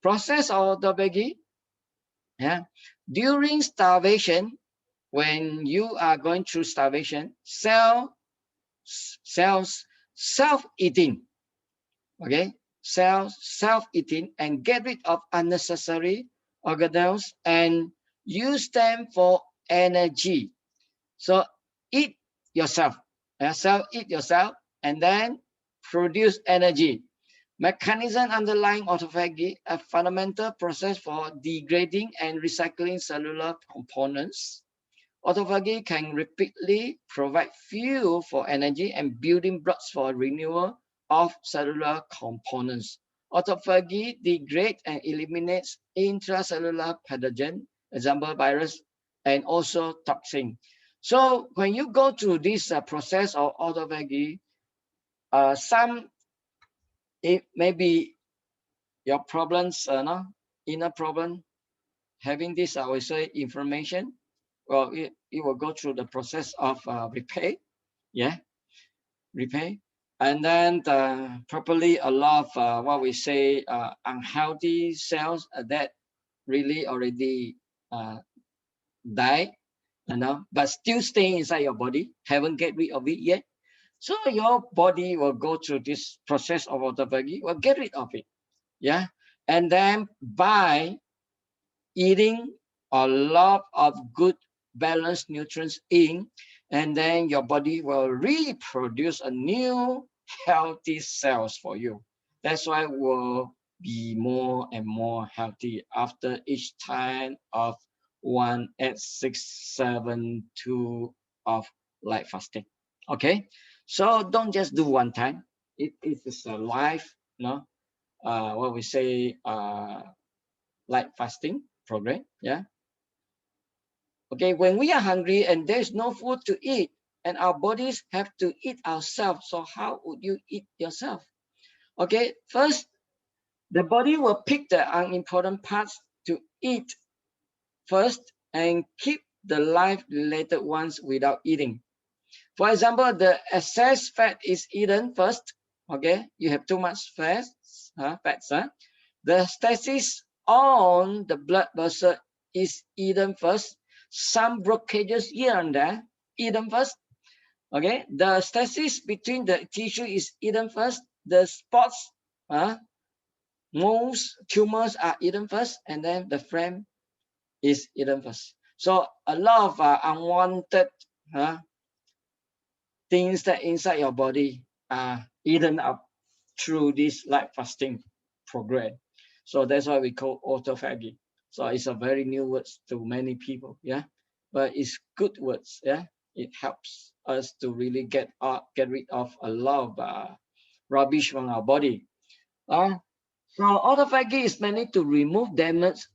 process of autophagy. Yeah, during starvation, when you are going through starvation, cells self-eating, okay, cells self-eating and get rid of unnecessary organelles and use them for energy. So eat yourself, cell eat yourself and then produce energy. Mechanism underlying autophagy, a fundamental process for degrading and recycling cellular components. Autophagy can rapidly provide fuel for energy and building blocks for renewal of cellular components. Autophagy degrades and eliminates intracellular pathogen, example virus, and also toxin. So when you go through this process of autophagy, some, it may be your problems, inner problem, having this, I would say, inflammation. Well, it will go through the process of repair, yeah, repair, and then properly a lot of what we say unhealthy cells that really already died, but still staying inside your body, haven't get rid of it yet. So your body will go through this process of autophagy, will get rid of it, yeah, and then by eating a lot of good balanced nutrients in, and then your body will reproduce a new healthy cells for you. That's why we'll be more and more healthy after each time of 1, 8, 6, 7, 2 of light fasting. Okay, so don't just do one time. It is a life, what we say, light fasting program. Yeah. Okay, when we are hungry and there's no food to eat and our bodies have to eat ourselves, so how would you eat yourself? Okay, first, the body will pick the unimportant parts to eat first, and keep the life-related ones without eating. For example, the excess fat is eaten first. Okay, you have too much fats. The stasis on the blood vessel is eaten first. Some blockages here and there, eaten first. Okay, the stasis between the tissue is eaten first. The spots, moles, tumors are eaten first, and then the frame is eaten first. So a lot of unwanted things that inside your body are eaten up through this light fasting program. So that's why we call autophagy. So it's a very new word to many people, yeah. But it's good words, yeah. It helps us to really get rid of a lot of rubbish from our body. So autophagy is mainly to remove damaged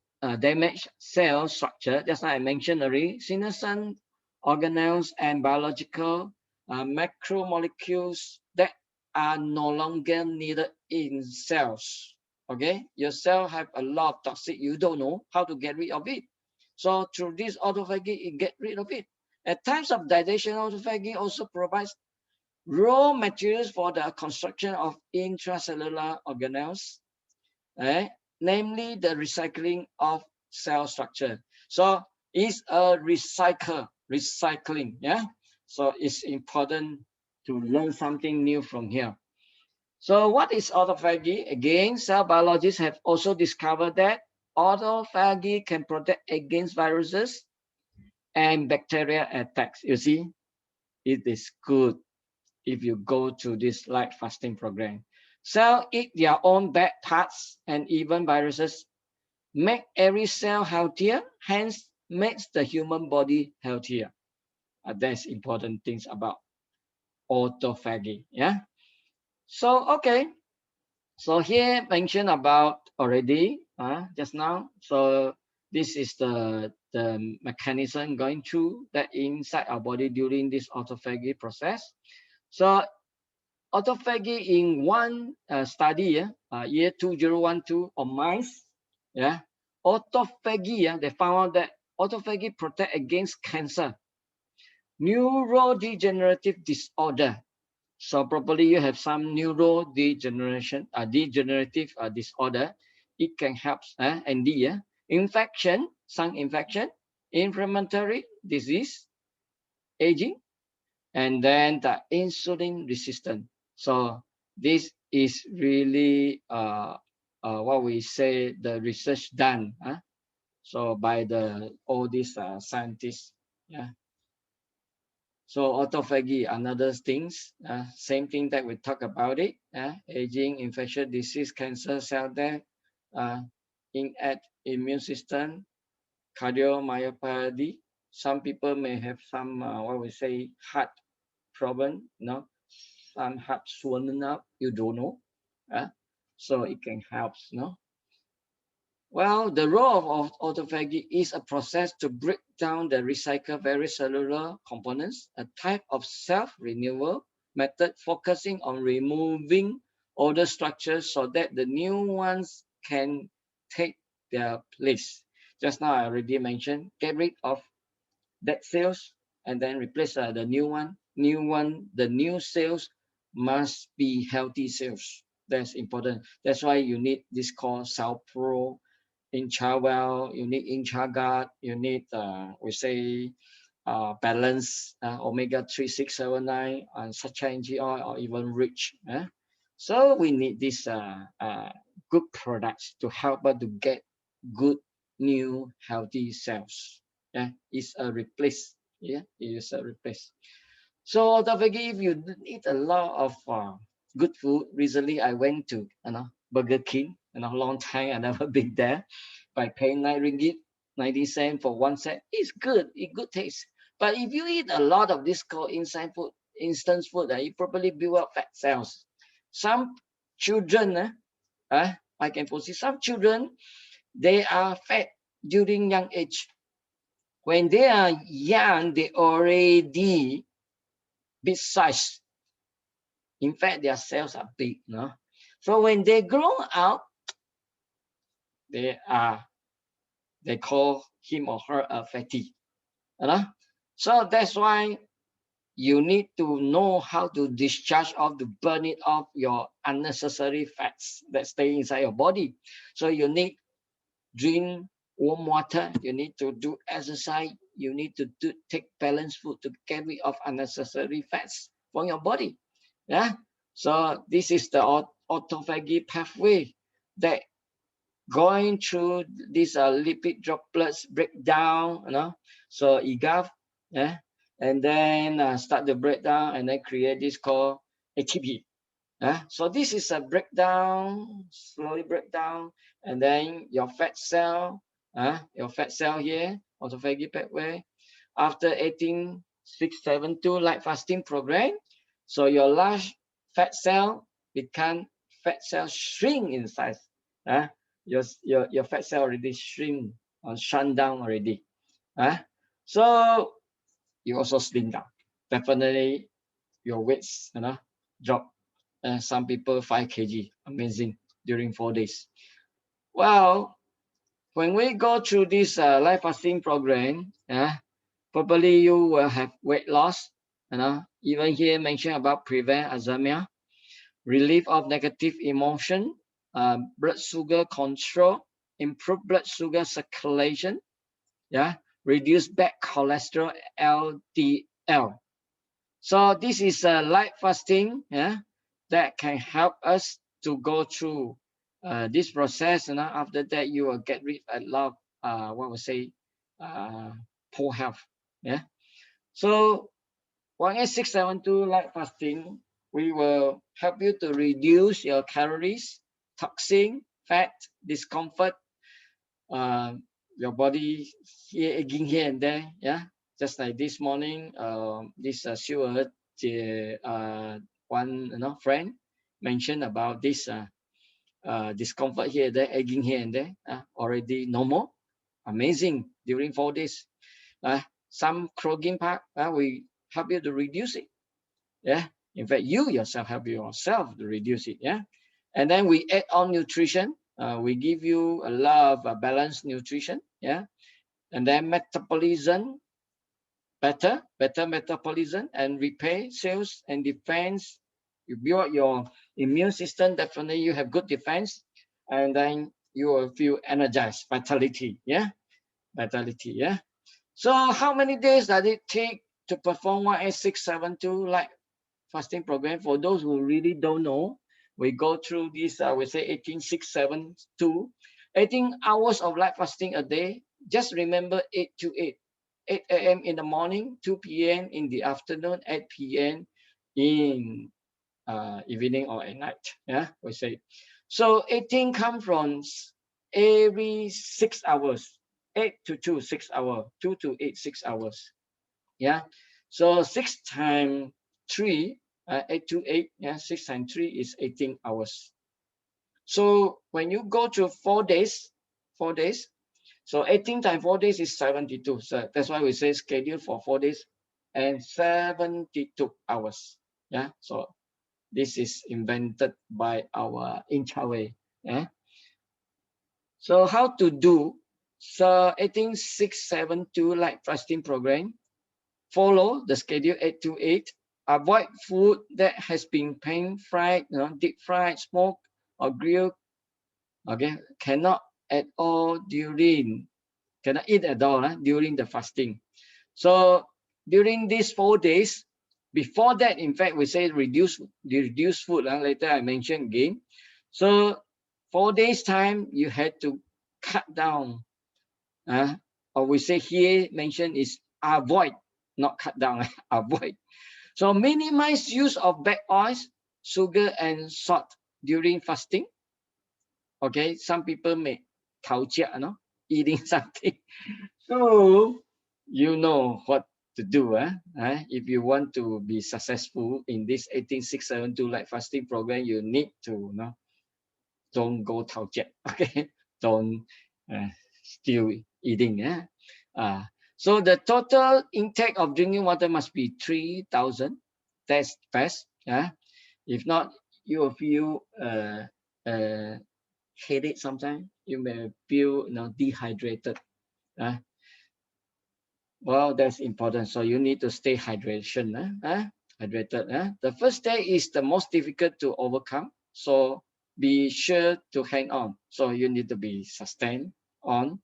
cell structure. Just like I mentioned already, senescent organelles and biological macromolecules that are no longer needed in cells. Okay, your cell have a lot of toxic. You don't know how to get rid of it. So through this autophagy, you get rid of it. At times of digestion, autophagy also provides raw materials for the construction of intracellular organelles, namely the recycling of cell structure. So it's a recycling, yeah. So it's important to learn something new from here. So what is autophagy? Again, cell biologists have also discovered that autophagy can protect against viruses and bacterial attacks. You see, it is good if you go to this light fasting program. Cells eat their own bad parts and even viruses, make every cell healthier, hence makes the human body healthier. That's important things about autophagy. Yeah. So okay. So here mentioned about already just now. So this is the mechanism going through that inside our body during this autophagy process. So autophagy in one study, year 2012 on mice, yeah, autophagy, they found out that autophagy protect against cancer, neurodegenerative disorder. So probably you have some degenerative disorder. It can help, ND, infection, some infection, inflammatory disease, aging, and then the insulin resistant. So this is really what we say the research done. So by the all these scientists. Yeah. So autophagy, another things, same thing that we talk about it. Aging, infectious disease, cancer, cell death, innate immune system, cardiomyopathy. Some people may have some what we say heart problem, some heart swollen up, you don't know. So it can help, Well, the role of autophagy is a process to break down the recycle various cellular components, a type of self-renewal method focusing on removing older structures so that the new ones can take their place. Just now I already mentioned, get rid of dead cells and then replace the new one. The new cells must be healthy cells. That's important. That's why you need this called cell pro, intra-well, you need intra-gut, you need we say balance omega 3, 6, 7, 9, and such NG oil or even rich. So we need these good products to help us to get good new healthy cells. It's a replace. It is a replace. So autophagy, if you eat a lot of good food, recently I went to Burger King, long time I never been there, by paying 9 ringgit 90 cents for one set. It's good, it good taste. But if you eat a lot of this called instant food, you probably build up fat cells. Some children, I can foresee some children, they are fat during young age. When they are young, they already big size. In fact, their cells are big, So when they grow up, they are they call him or her a fatty. You know? So that's why you need to know how to discharge off, to burn it off your unnecessary fats that stay inside your body. So you need drink warm water, you need to do exercise, you need to take balanced food to get rid of unnecessary fats from your body. Yeah. So this is the autophagy pathway that going through these lipid droplets breakdown, so EGAF, yeah, and then start the breakdown and then create this called ATP. So this is a breakdown, slowly breakdown, and then your fat cell here, autophagy pathway, after 18672 light fasting program, so your large fat cell become fat cell shrink in size. Your fat cell already shrink or shrunk down already. So you also slim down. Definitely your weights drop. Some people 5 kg, amazing, during 4 days. Well, when we go through this life fasting program, probably you will have weight loss. Even here mentioned about prevent Alzheimer, relief of negative emotion, blood sugar control, improve blood sugar circulation, reduce bad cholesterol LDL. So this is a light fasting, that can help us to go through this process, and after that you will get rid of a lot of what we say poor health. Yeah. So 18672 light fasting, we will help you to reduce your calories, toxin, fat, discomfort, uh, your body here aching here and there. Yeah, just like this morning, this Stuart, one friend mentioned about this discomfort here, there, aching here and there, already normal, amazing during 4 days. Some croaking part, we help you to reduce it. Yeah, in fact, you yourself help yourself to reduce it. Yeah, and then we add on nutrition. We give you a lot of balanced nutrition. Yeah, and then metabolism better metabolism and repair cells and defense. You build your immune system. Definitely, you have good defense, and then you will feel energized, vitality. Yeah, vitality. Yeah. So, how many days does it take to perform 18672 like fasting program? For those who really don't know, we go through this, we say 18672, 18 hours of light fasting a day. Just remember 8 to 8. 8 a.m. in the morning, 2 p.m. in the afternoon, 8 p.m. in evening or at night. Yeah, we say. So 18 come from every 6 hours. 8 to 2, 6 hours. 2 to 8, 6 hours. Yeah. So 6 times 3, 8 to 8, 6 times 3 is 18 hours. So when you go to 4 days, 4 days, so 18 times 4 days is 72. So that's why we say schedule for 4 days and 72 hours. Yeah. So this is invented by our Inchawe. Yeah. So how to do? So 18672 light fasting program. Follow the schedule 8 to 8. Avoid food that has been pan fried, deep fried, smoked, or grilled. Okay, cannot at all cannot eat at all during the fasting. So during these 4 days, before that, in fact, we say reduce food. Later I mentioned again. So 4 days time, you had to cut down. Or we say here mentioned is avoid, not cut down, avoid. So minimize use of bad oils, sugar, and salt during fasting. Okay, some people may eating something. So you know what to do. If you want to be successful in this 18672 light fasting program, you need to don't go tao jet. Okay, don't still eating. So the total intake of drinking water must be 3,000. That's best. If not, you will feel headache sometimes. You may feel dehydrated. Well, that's important. So you need to stay hydrated. The first day is the most difficult to overcome. So be sure to hang on. So you need to be sustained on.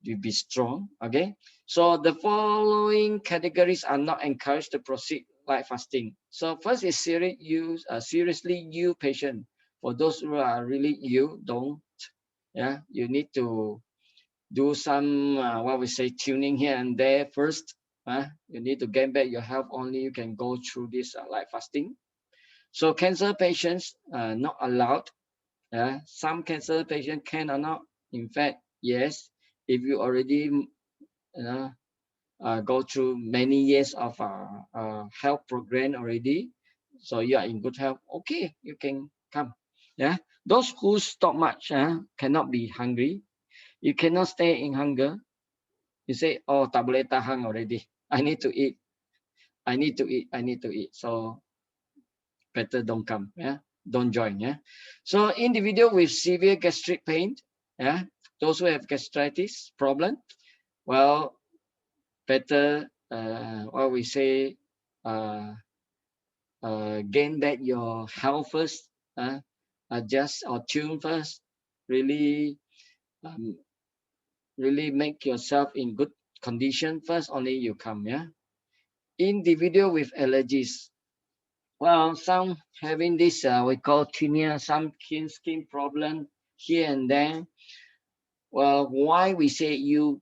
You be strong. Okay. So the following categories are not encouraged to proceed like fasting. So first is seriously you patient. For those who are really ill, don't. Yeah, you need to do some what we say tuning here and there first. You need to gain back your health. Only you can go through this like fasting. So cancer patients not allowed. Some cancer patients can or not. In fact, yes, if you already go through many years of health program already, so you are in good health. Okay, you can come. Yeah, those who stop much cannot be hungry. You cannot stay in hunger. You say, oh, tak boleh tahan already. I need to eat. I need to eat. I need to eat. So better don't come. Yeah, don't join. Yeah. So individual with severe gastric pain. Yeah, those who have gastritis problem. Well, better. What we say. Uh, Gain back your health first. Adjust or tune first. Really, um, really make yourself in good condition first. Only you come. Yeah. Individual with allergies. Well, some having this we call tinea, some skin problem here and there. Well, why we say you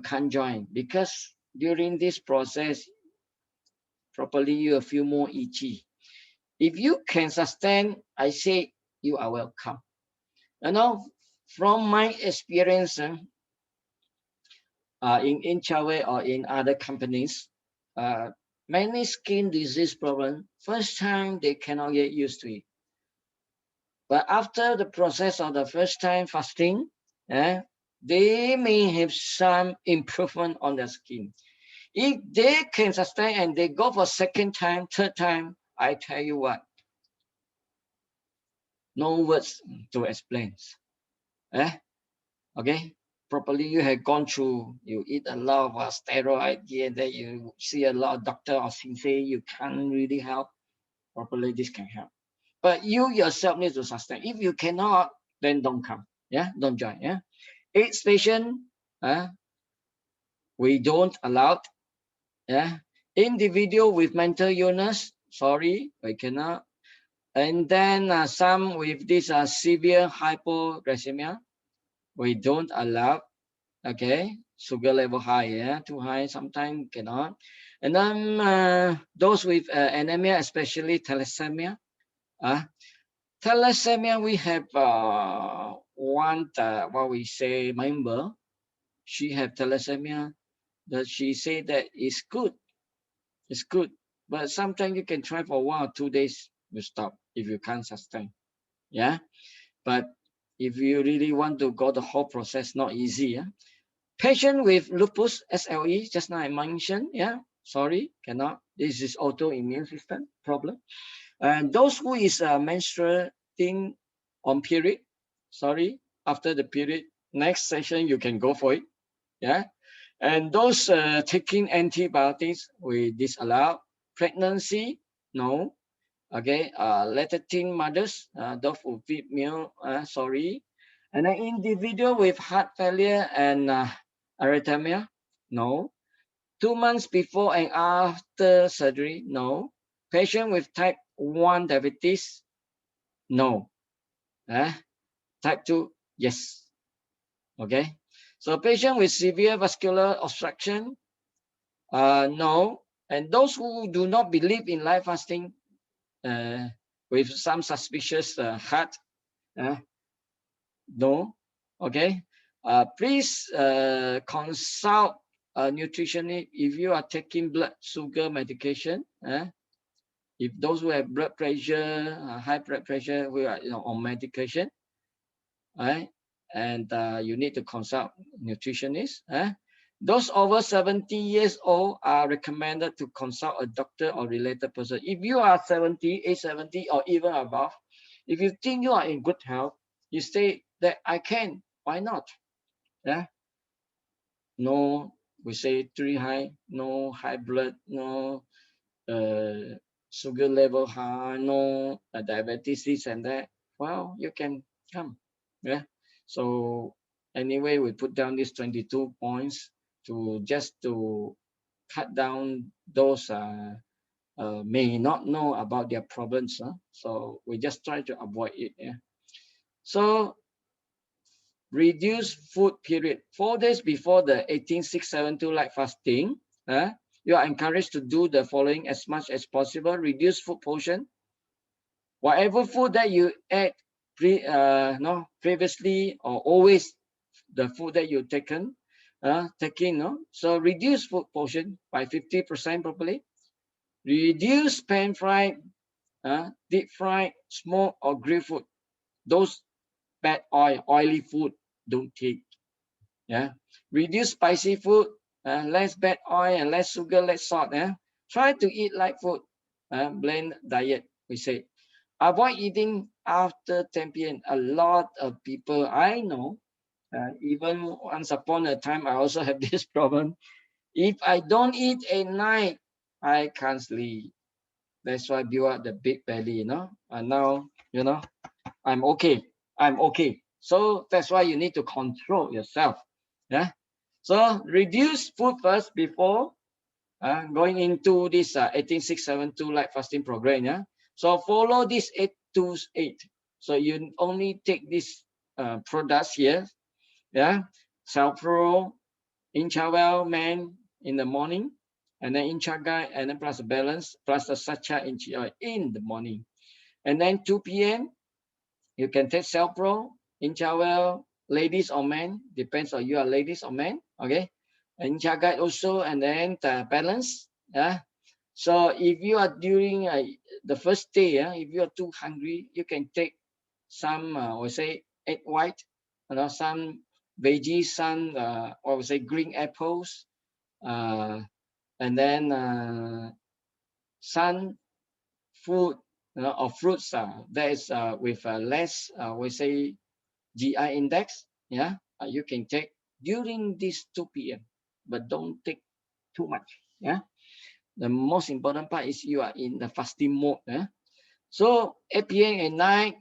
can't join? Because during this process, probably you feel more itchy. If you can sustain, I say you are welcome. You know, from my experience in Chawei or in other companies, uh, many skin disease problem, first time they cannot get used to it. But after the process of the first time fasting, they may have some improvement on their skin. If they can sustain and they go for second time, third time, I tell you what, no words to explain. Eh? Okay? Properly you have gone through, you eat a lot of steroid here, then you see a lot of doctor or say you can't really help. Properly this can help. But you yourself need to sustain. If you cannot, then don't come. Yeah, don't join. Yeah. Aid station, we don't allow. Yeah. Individual with mental illness, sorry, we cannot. And then some with this severe hypoglycemia, we don't allow. Okay, sugar level high, yeah, too high, sometimes cannot. And then those with anemia, especially thalassemia. Thalassemia, we have one what we say member. She have thalassemia. That she say that it's good, but sometimes you can try for 1 or 2 days, you stop if you can't sustain. Yeah, but if you really want to go the whole process, not easy. Yeah, patient with lupus SLE, just now I mentioned. Yeah, sorry, cannot. This is autoimmune system problem. And those who is menstruating on period, sorry, after the period, next session you can go for it. Yeah. And those taking antibiotics, we disallow. Pregnancy, no. Okay. Lactating mothers, those who feed milk, sorry. And an individual with heart failure and arrhythmia, no. 2 months before and after surgery, no. Patient with type 1 diabetes, no. Type 2, yes. Okay. So patient with severe vascular obstruction, no. And those who do not believe in life fasting with some suspicious heart, no. Okay. Please consult a nutritionist if you are taking blood sugar medication. If those who have blood pressure, high blood pressure, we are on medication, right? And you need to consult nutritionist. Those over 70 years old are recommended to consult a doctor or related person. If you are 70, age 70 or even above, if you think you are in good health, you say that I can, why not? Yeah. no, we say three high, no high blood, no uh, sugar level high, no diabetes, this and that, well, you can come. Yeah. So anyway, we put down these 22 points to just to cut down those may not know about their problems. So we just try to avoid it. Yeah. So reduce food period. 4 days before the 18672 light fasting, you are encouraged to do the following as much as possible. Reduce food portion. Whatever food that you ate no, previously or always the food that you taking, no? So reduce food portion by 50% probably. Reduce pan fried, deep fried, smoked or grilled food. Those bad oily food don't take. Yeah. Reduce spicy food, less bad oil and less sugar, less salt. Try to eat light food, blend diet, we say. Avoid eating after 10 p.m. A lot of people I know, even once upon a time, I also have this problem. If I don't eat at night, I can't sleep. That's why I build up the big belly, And now, I'm okay. I'm okay. So that's why you need to control yourself. Yeah. So reduce food first before going into this 18672 light fasting program. Yeah. So follow this 828. So you only take these products here. Yeah. Self-Pro, Inchawell Man in the morning, and then Inchagai, and then plus a balance, plus the Sacha in the morning. And then 2 p.m. You can take Self-Pro, Inchawell, ladies or men, depends on you are ladies or men, okay? And Inchagai also, and then the balance, yeah? So if you are during the first day, if you are too hungry, you can take some, we say, egg white, some veggies, some, or we say green apples, uh, and then some food, or fruits that is with less, we say, GI index. Yeah, you can take during this 2 p.m., but don't take too much. Yeah, the most important part is you are in the fasting mode. Yeah, so 8 p.m. at night,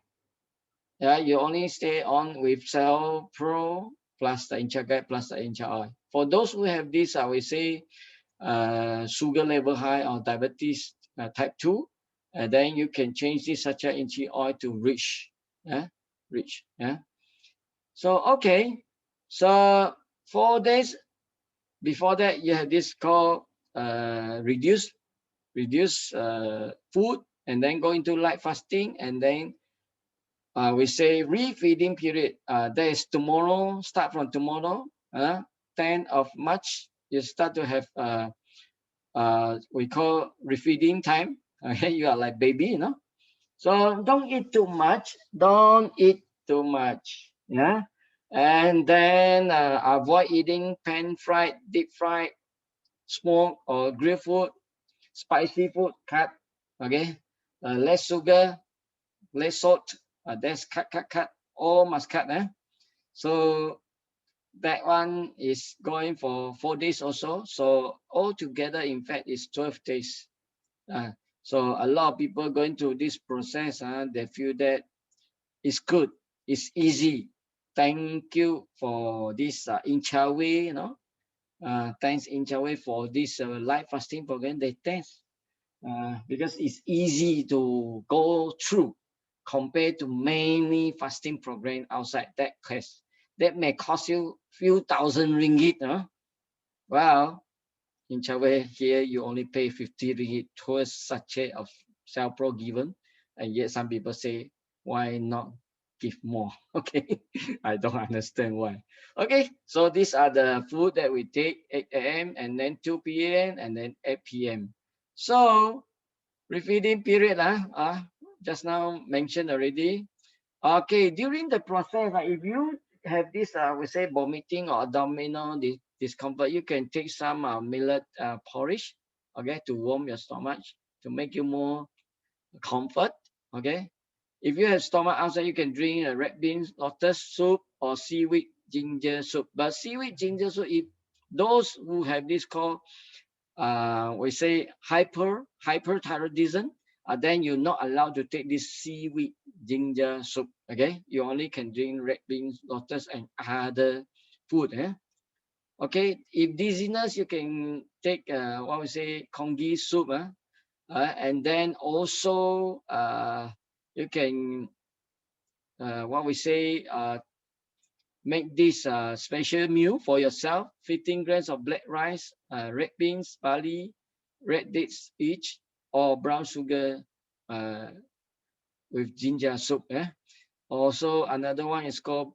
yeah, you only stay on with Cell Pro plus the Incha Guide plus the Incha Oil. For those who have this, I will say sugar level high or diabetes type 2, and then you can change this such a Inchi oil to rich. Yeah, rich. Yeah. So okay, so 4 days before that you have this called reduce food, and then go into light fasting, and then we say refeeding period. That is tomorrow. Start from tomorrow. 10th of March, you start to have we call refeeding time. Okay, you are like baby. So don't eat too much. Don't eat too much. Yeah. And then avoid eating pan fried, deep fried, smoked or grilled food, spicy food, cut. Okay. Less sugar, less salt. That's cut. All must cut. So that one is going for 4 days also. So altogether, in fact, it's 12 days. Uh, so a lot of people going through this process, they feel that it's good, it's easy. Thank you for this Inchawe, thanks Inchawe for this live fasting program. They thanks because it's easy to go through compared to many fasting program outside that may cost you few thousand ringgit. Well, in Chawai here, you only pay 50 ringgit towards sachet of Pro given, and yet some people say, why not give more? Okay, I don't understand why. Okay, so these are the food that we take 8 a.m. and then 2 p.m. and then 8 p.m. So refeeding period, just now mentioned already. Okay, during the process, if you have this, we say vomiting or abdominal discomfort, you can take some millet porridge, okay, to warm your stomach, to make you more comfort, okay. If you have stomach ulcer, you can drink red beans lotus soup or seaweed ginger soup. But seaweed ginger soup, if Those who have this called we say hyperthyroidism, then you're not allowed to take this seaweed ginger soup. Okay, you only can drink red beans, lotus, and other food. Okay, if dizziness, you can take what we say congee soup. And then also you can what we say make this special meal for yourself: 15 grams of black rice, red beans, barley, red dates each, or brown sugar uh, with ginger soup. Also, another one is called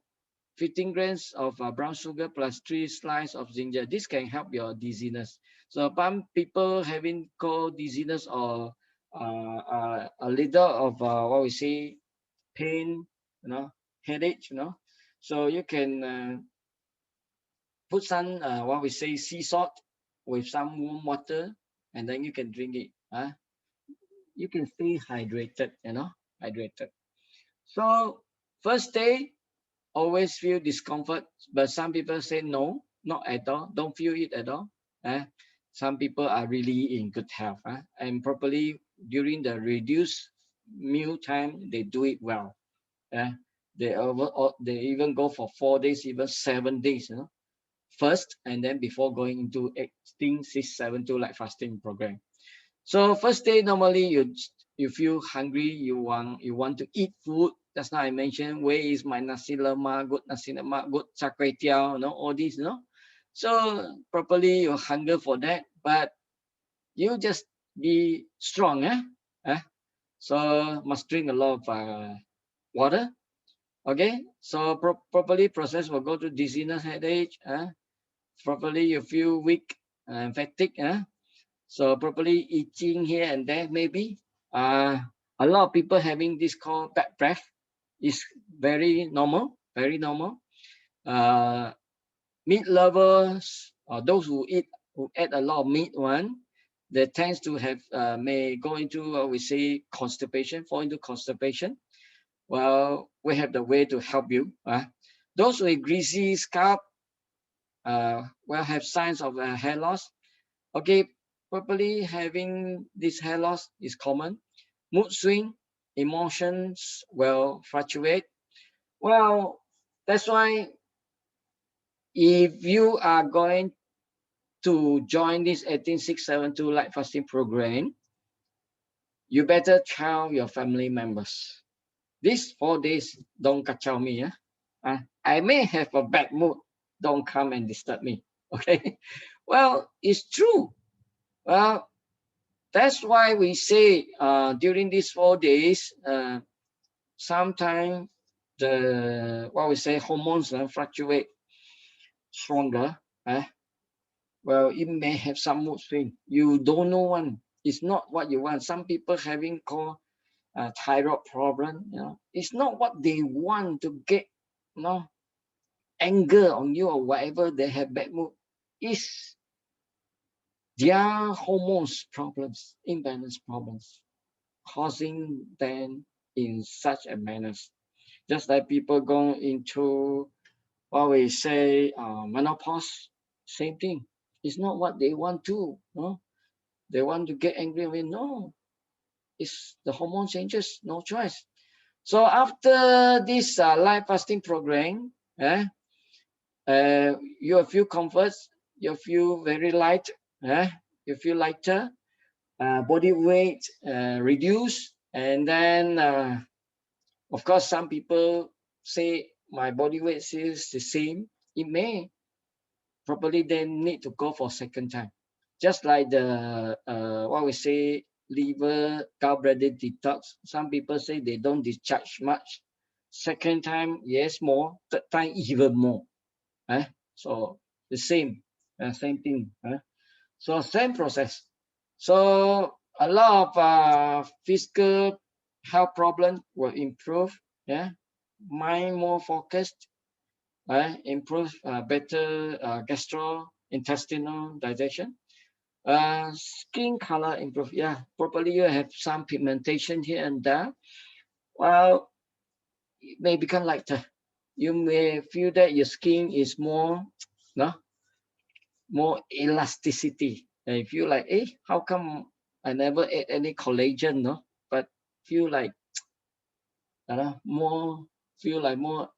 15 grams of brown sugar plus 3 slices of ginger. This can help your dizziness. So some people having cold dizziness or a little of what we say pain, headache, So you can put some what we say sea salt with some warm water, and then you can drink it. You can stay hydrated, hydrated. So first day always feel discomfort, but some people say no, not at all, don't feel it at all. Some people are really in good health, and properly during the reduced meal time, they do it well. They even go for 4 days, even 7 days, first, and then before going into 18-6-7-2 like fasting program. So first day normally you feel hungry, you want to eat food. Just now I mentioned, where is my nasi lemak, good nasi lemak, good char kway teow, all these, So properly you hunger for that, but you just be strong, So must drink a lot of water. Okay, so properly process will go to dizziness, headache. Properly you feel weak and fatigue. So properly itching here and there, maybe. A lot of people having this called bad breath is very normal, very normal. Meat lovers or those who eat a lot of meat they tends to have may go into we say constipation, fall into constipation. Well, we have the way to help you. Those with greasy scalp will have signs of hair loss. Okay, properly having this hair loss is common. Mood swing, emotions will fluctuate. Well, that's why if you are going to join this 18672 light fasting program, you better tell your family members. These 4 days, don't kacau me. I may have a bad mood. Don't come and disturb me. Okay. Well, it's true. Well, that's why we say during these 4 days, sometimes the what we say hormones fluctuate stronger. Well, it may have some mood swing. You don't know one. It's not what you want. Some people having called thyroid problem. It's not what they want to get. Anger on you or whatever. They have bad mood. It's their hormones problems, imbalance problems, causing them in such a manner. Just like people go into what we say menopause, same thing. It's not what they want to. No, they want to get angry with. No, it's the hormone changes. No choice. So after this live fasting program, you feel comfort. You feel very light. You feel lighter. Body weight reduce, and then of course some people say my body weight is the same. It may properly then need to go for second time, just like the what we say liver gallbladder detox. Some people say they don't discharge much. Second time, yes, more. Third time, even more. So the same thing. So same process. So a lot of physical health problems will improve. Mind more focused. Improve better gastrointestinal digestion. Skin color improve. Properly you have some pigmentation here and there. Well, it may become lighter. You may feel that your skin is more, no, more elasticity. And you feel like, how come I never ate any collagen, no? But feel like, more, feel like more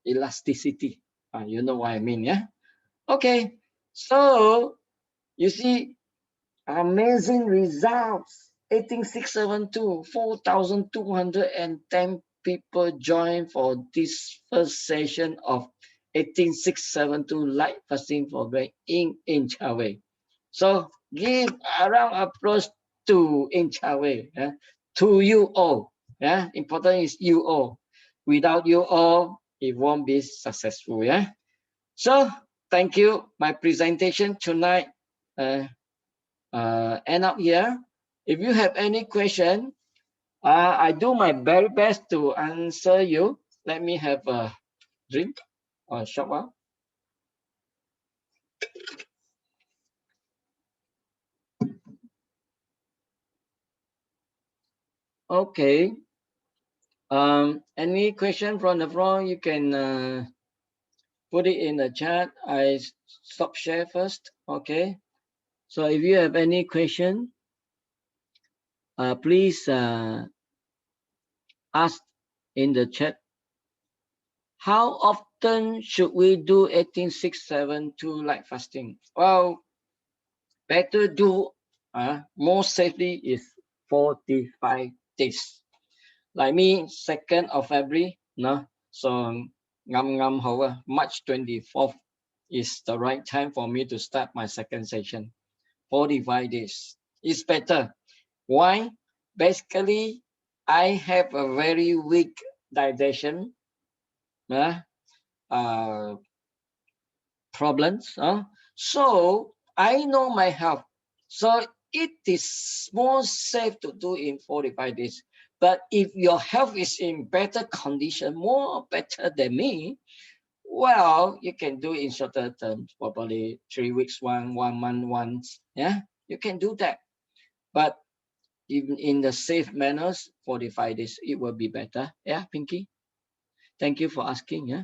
elasticity. You know what I mean, yeah? Okay, so you see, amazing results. 18672, 4,210 people joined for this first session of 18672 light fasting program in Inchaway. So give a round of applause to Inchaway, to you all. Yeah, important is you all. Without you all, it won't be successful. Yeah. So thank you. My presentation tonight end up here. If you have any question, I do my very best to answer you. Let me have a drink or short while. Okay. Any question from the floor? You can put it in the chat. I stop share first. Okay. So if you have any question, please ask in the chat. How often should we do 18672 light fasting? Well, better do more safely is 45 days. Like me, 2nd of February, no? So March 24th is the right time for me to start my second session. 45 days. It's better. Why? Basically, I have a very weak digestion problems. So I know my health. So it is more safe to do in 45 days. But if your health is in better condition, more better than me, well, you can do in shorter terms, probably 3 weeks, 1 month once. Yeah, you can do that. But even in the safe manners, 45 days, it will be better. Yeah, Pinky? Thank you for asking. Yeah.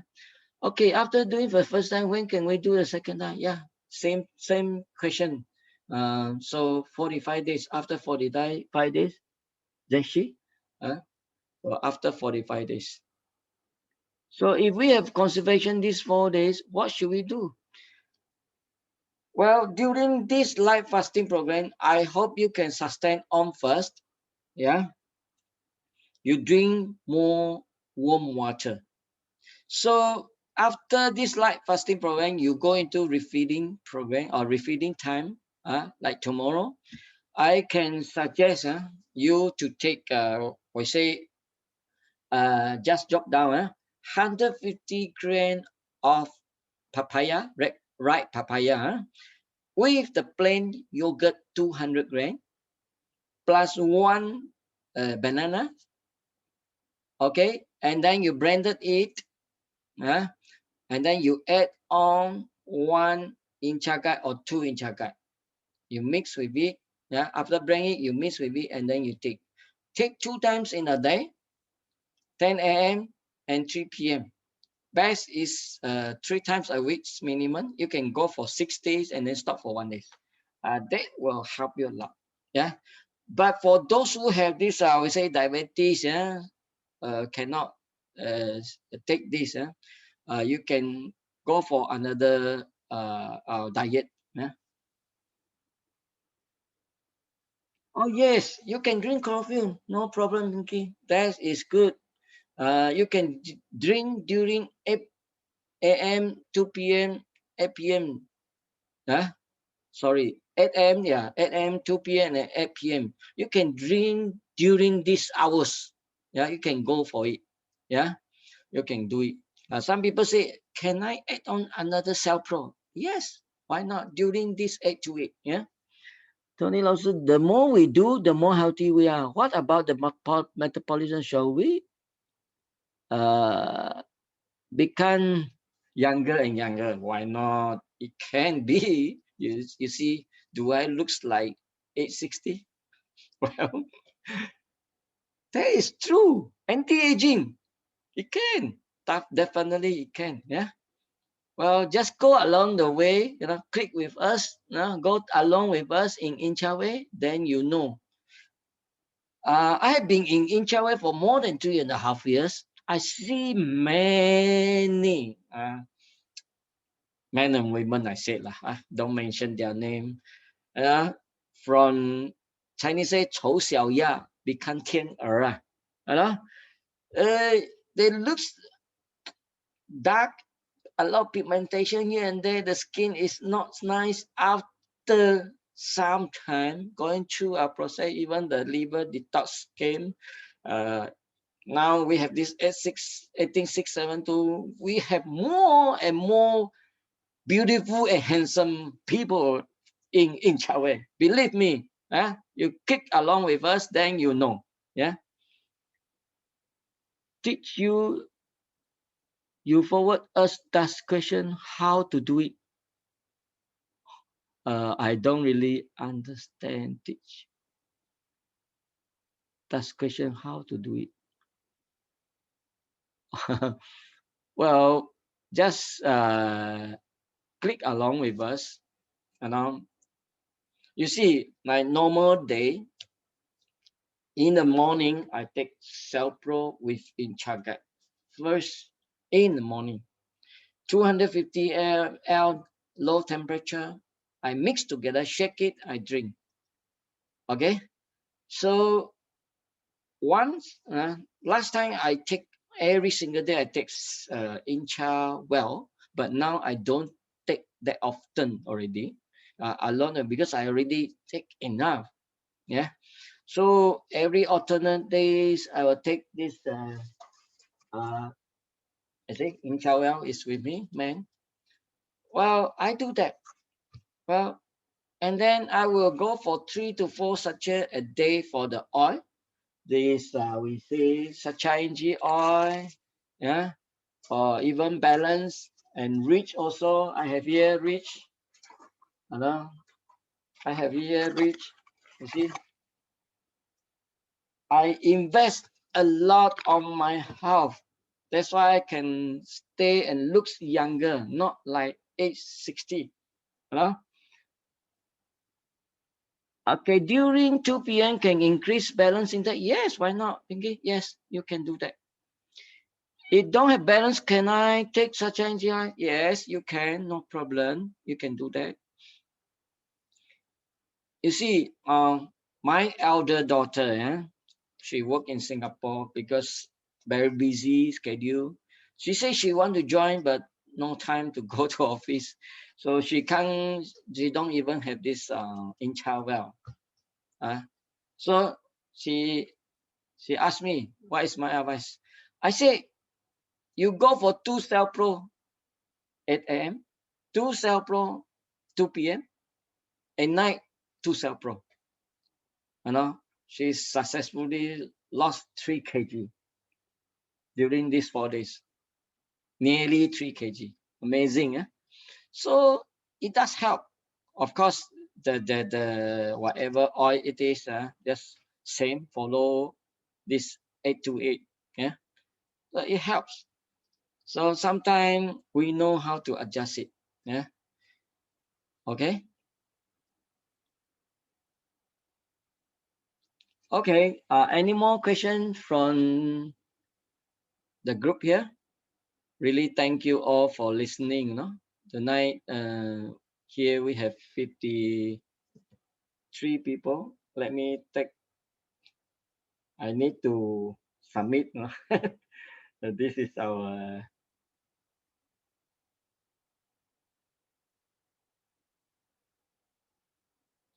Okay, after doing the first time, when can we do the second time? Yeah, same question. So 45 days, after 45 days, Jashi, or after 45 days. So if we have conservation these 4 days, what should we do? Well, during this light fasting program, I hope you can sustain on first. Yeah, you drink more warm water. So after this light fasting program, you go into refeeding program or refeeding time, like tomorrow. I can suggest you to take, we say, just jot down 150 grams of papaya, ripe papaya, with the plain yogurt 200 grams, plus one banana, okay? And then you blended it, and then you add on 1 inch agar or 2 inch agar. You mix with it. Yeah. After blending it, you mix with it, and then you take. Take 2 times in a day, 10 a.m. and 3 p.m. Best is 3 times a week minimum. You can go for 6 days and then stop for 1 day. That will help you a lot. Yeah. But for those who have this, we say diabetes, cannot take this. You can go for another diet. Yeah. Oh yes, you can drink coffee, no problem. Okay, that is good. You can drink during 8 a.m., 2 p.m., 8 p.m. Sorry, 8 a.m. Yeah, 8 a.m., 2 p.m. and 8 p.m. You can drink during these hours. Yeah, you can go for it. Yeah, you can do it. Some people say, can I add on another cell pro? Yes, why not? During this 8 to 8. Yeah. Tony Lawson, the more we do, the more healthy we are. What about the metabolism? Shall we uh, become younger and younger? Why not? It can be. You see, do I looks like 860? Well, that is true. Anti-aging. It can. Definitely it can. Yeah. Well, just go along the way, click with us, go along with us in Inchaway, then you know. I have been in Inchaway for more than 3.5 years. I see many men and women, I said, don't mention their name, from Chinese say 丑小鸭 become 天鹅 they look dark, a lot of pigmentation here and there. The skin is not nice. After some time going through our process, even the liver detox came. Now we have this 18672. We have more and more beautiful and handsome people in Chawai. Believe me, you kick along with us, then you know. Yeah, teach you. You forward us that question how to do it. I don't really understand. Teach that question how to do it. Well, just click along with us. You see, my normal day, in the morning, I take Cell Pro with Inchagat. First, in the morning, 250 ml, low temperature. I mix together, shake it, I drink. Okay? So, once, last time I take, every single day I take Incha well, but now I don't take that often already. Alone because I already take enough. Yeah. So every alternate days, I will take this. I think in Chawel is with me, man. Well, I do that. Well, and then I will go for 3 to 4 sachet a day for the oil. This we say sachet oil, yeah, or even balance and rich also. I have here rich. Hello, I have here rich. You see, I invest a lot on my health. That's why I can stay and looks younger, not like age 60. Hello? Okay, during 2 p.m. can increase balance in that? Yes, why not? Pinky? Yes, you can do that. If don't have balance, can I take such NGI? Yes, you can, no problem. You can do that. You see, my elder daughter, she work in Singapore because very busy schedule. She says she want to join, but no time to go to office, so she can't. She don't even have this in child well. So she asked me, what is my advice? I say, you go for 2 cell pro 8 a.m., 2 cell pro 2 p.m., and night 2 cell pro. She successfully lost 3 kg during these 4 days, nearly 3 kg. Amazing, eh? So it does help. Of course, the whatever oil it is, just same follow this 828. Yeah, so it helps. So sometimes we know how to adjust it. Yeah. Okay. Okay. Any more questions from the group here? Really, thank you all for listening. Tonight, here we have 53 people. Let me take. I need to submit. This is our.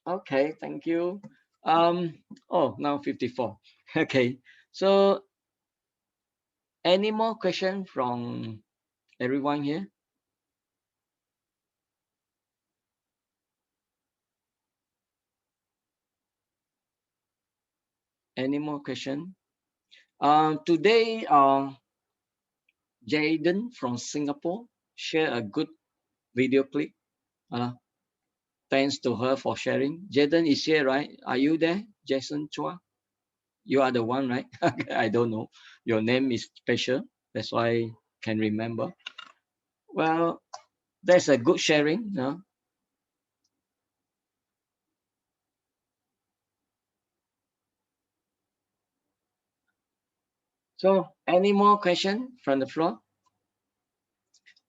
Okay, thank you. Oh, now 54. Okay. So, any more question from everyone here? Any more question? Today, Jaden from Singapore share a good video clip. Thanks to her for sharing. Jaden is here, right? Are you there, Jason Chua? You are the one, right? I don't know. Your name is special. That's why I can remember. Well, That's a good sharing. No? So any more question from the floor?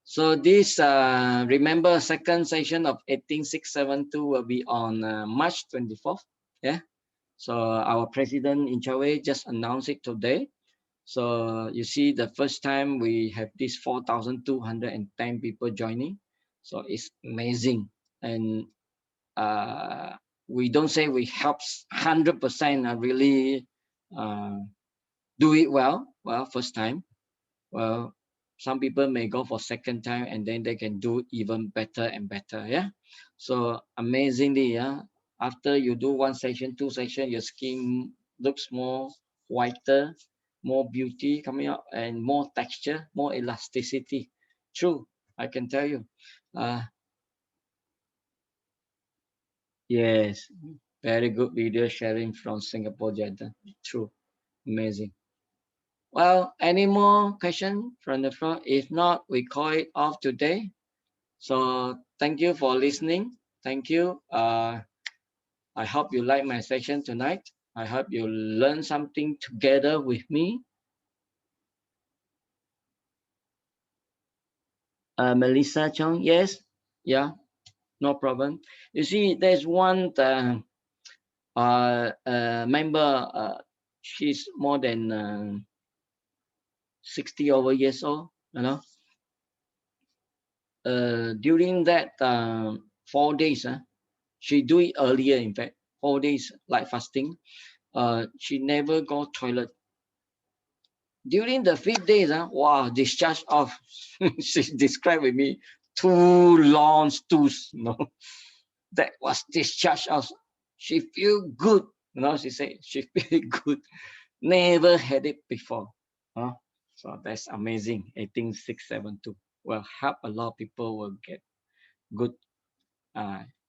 So this, remember, second session of 18672 will be on March 24th. Yeah. So our president in Chawei just announced it today. So you see, the first time we have this 4,210 people joining. So it's amazing. And we don't say we help 100% really do it well. Well, first time. Well, some people may go for second time and then they can do even better and better. Yeah. So amazingly, yeah, after you do one session, two session, your skin looks more whiter, more beauty coming out, and more texture, more elasticity. True, I can tell you. uh yes, very good video sharing from Singapore, Jeddah. True. Amazing. Well, any more question from the floor? If not, we call it off today. So thank you for listening. Thank you. I hope you like my session tonight. I hope you learn something together with me. Melissa Chong, yes, yeah, no problem. You see, there's one member. She's more than 60 over years old. You know, during that 4 days, she do it earlier. In fact, 4 days like fasting. She never go toilet. During the 5 days, wow, discharge of, she described with me, two long stools, that was discharge of. She feel good, she said, she feel good. Never had it before. Huh? So that's amazing. 18672 will help a lot of people will get good,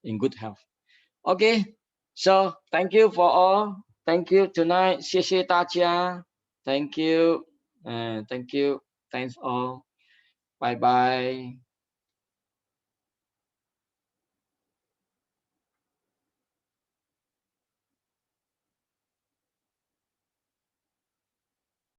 in good health. Okay, so thank you for all. Thank you tonight. 谢谢大家. Thank you. Thank you. Thanks all. Bye bye.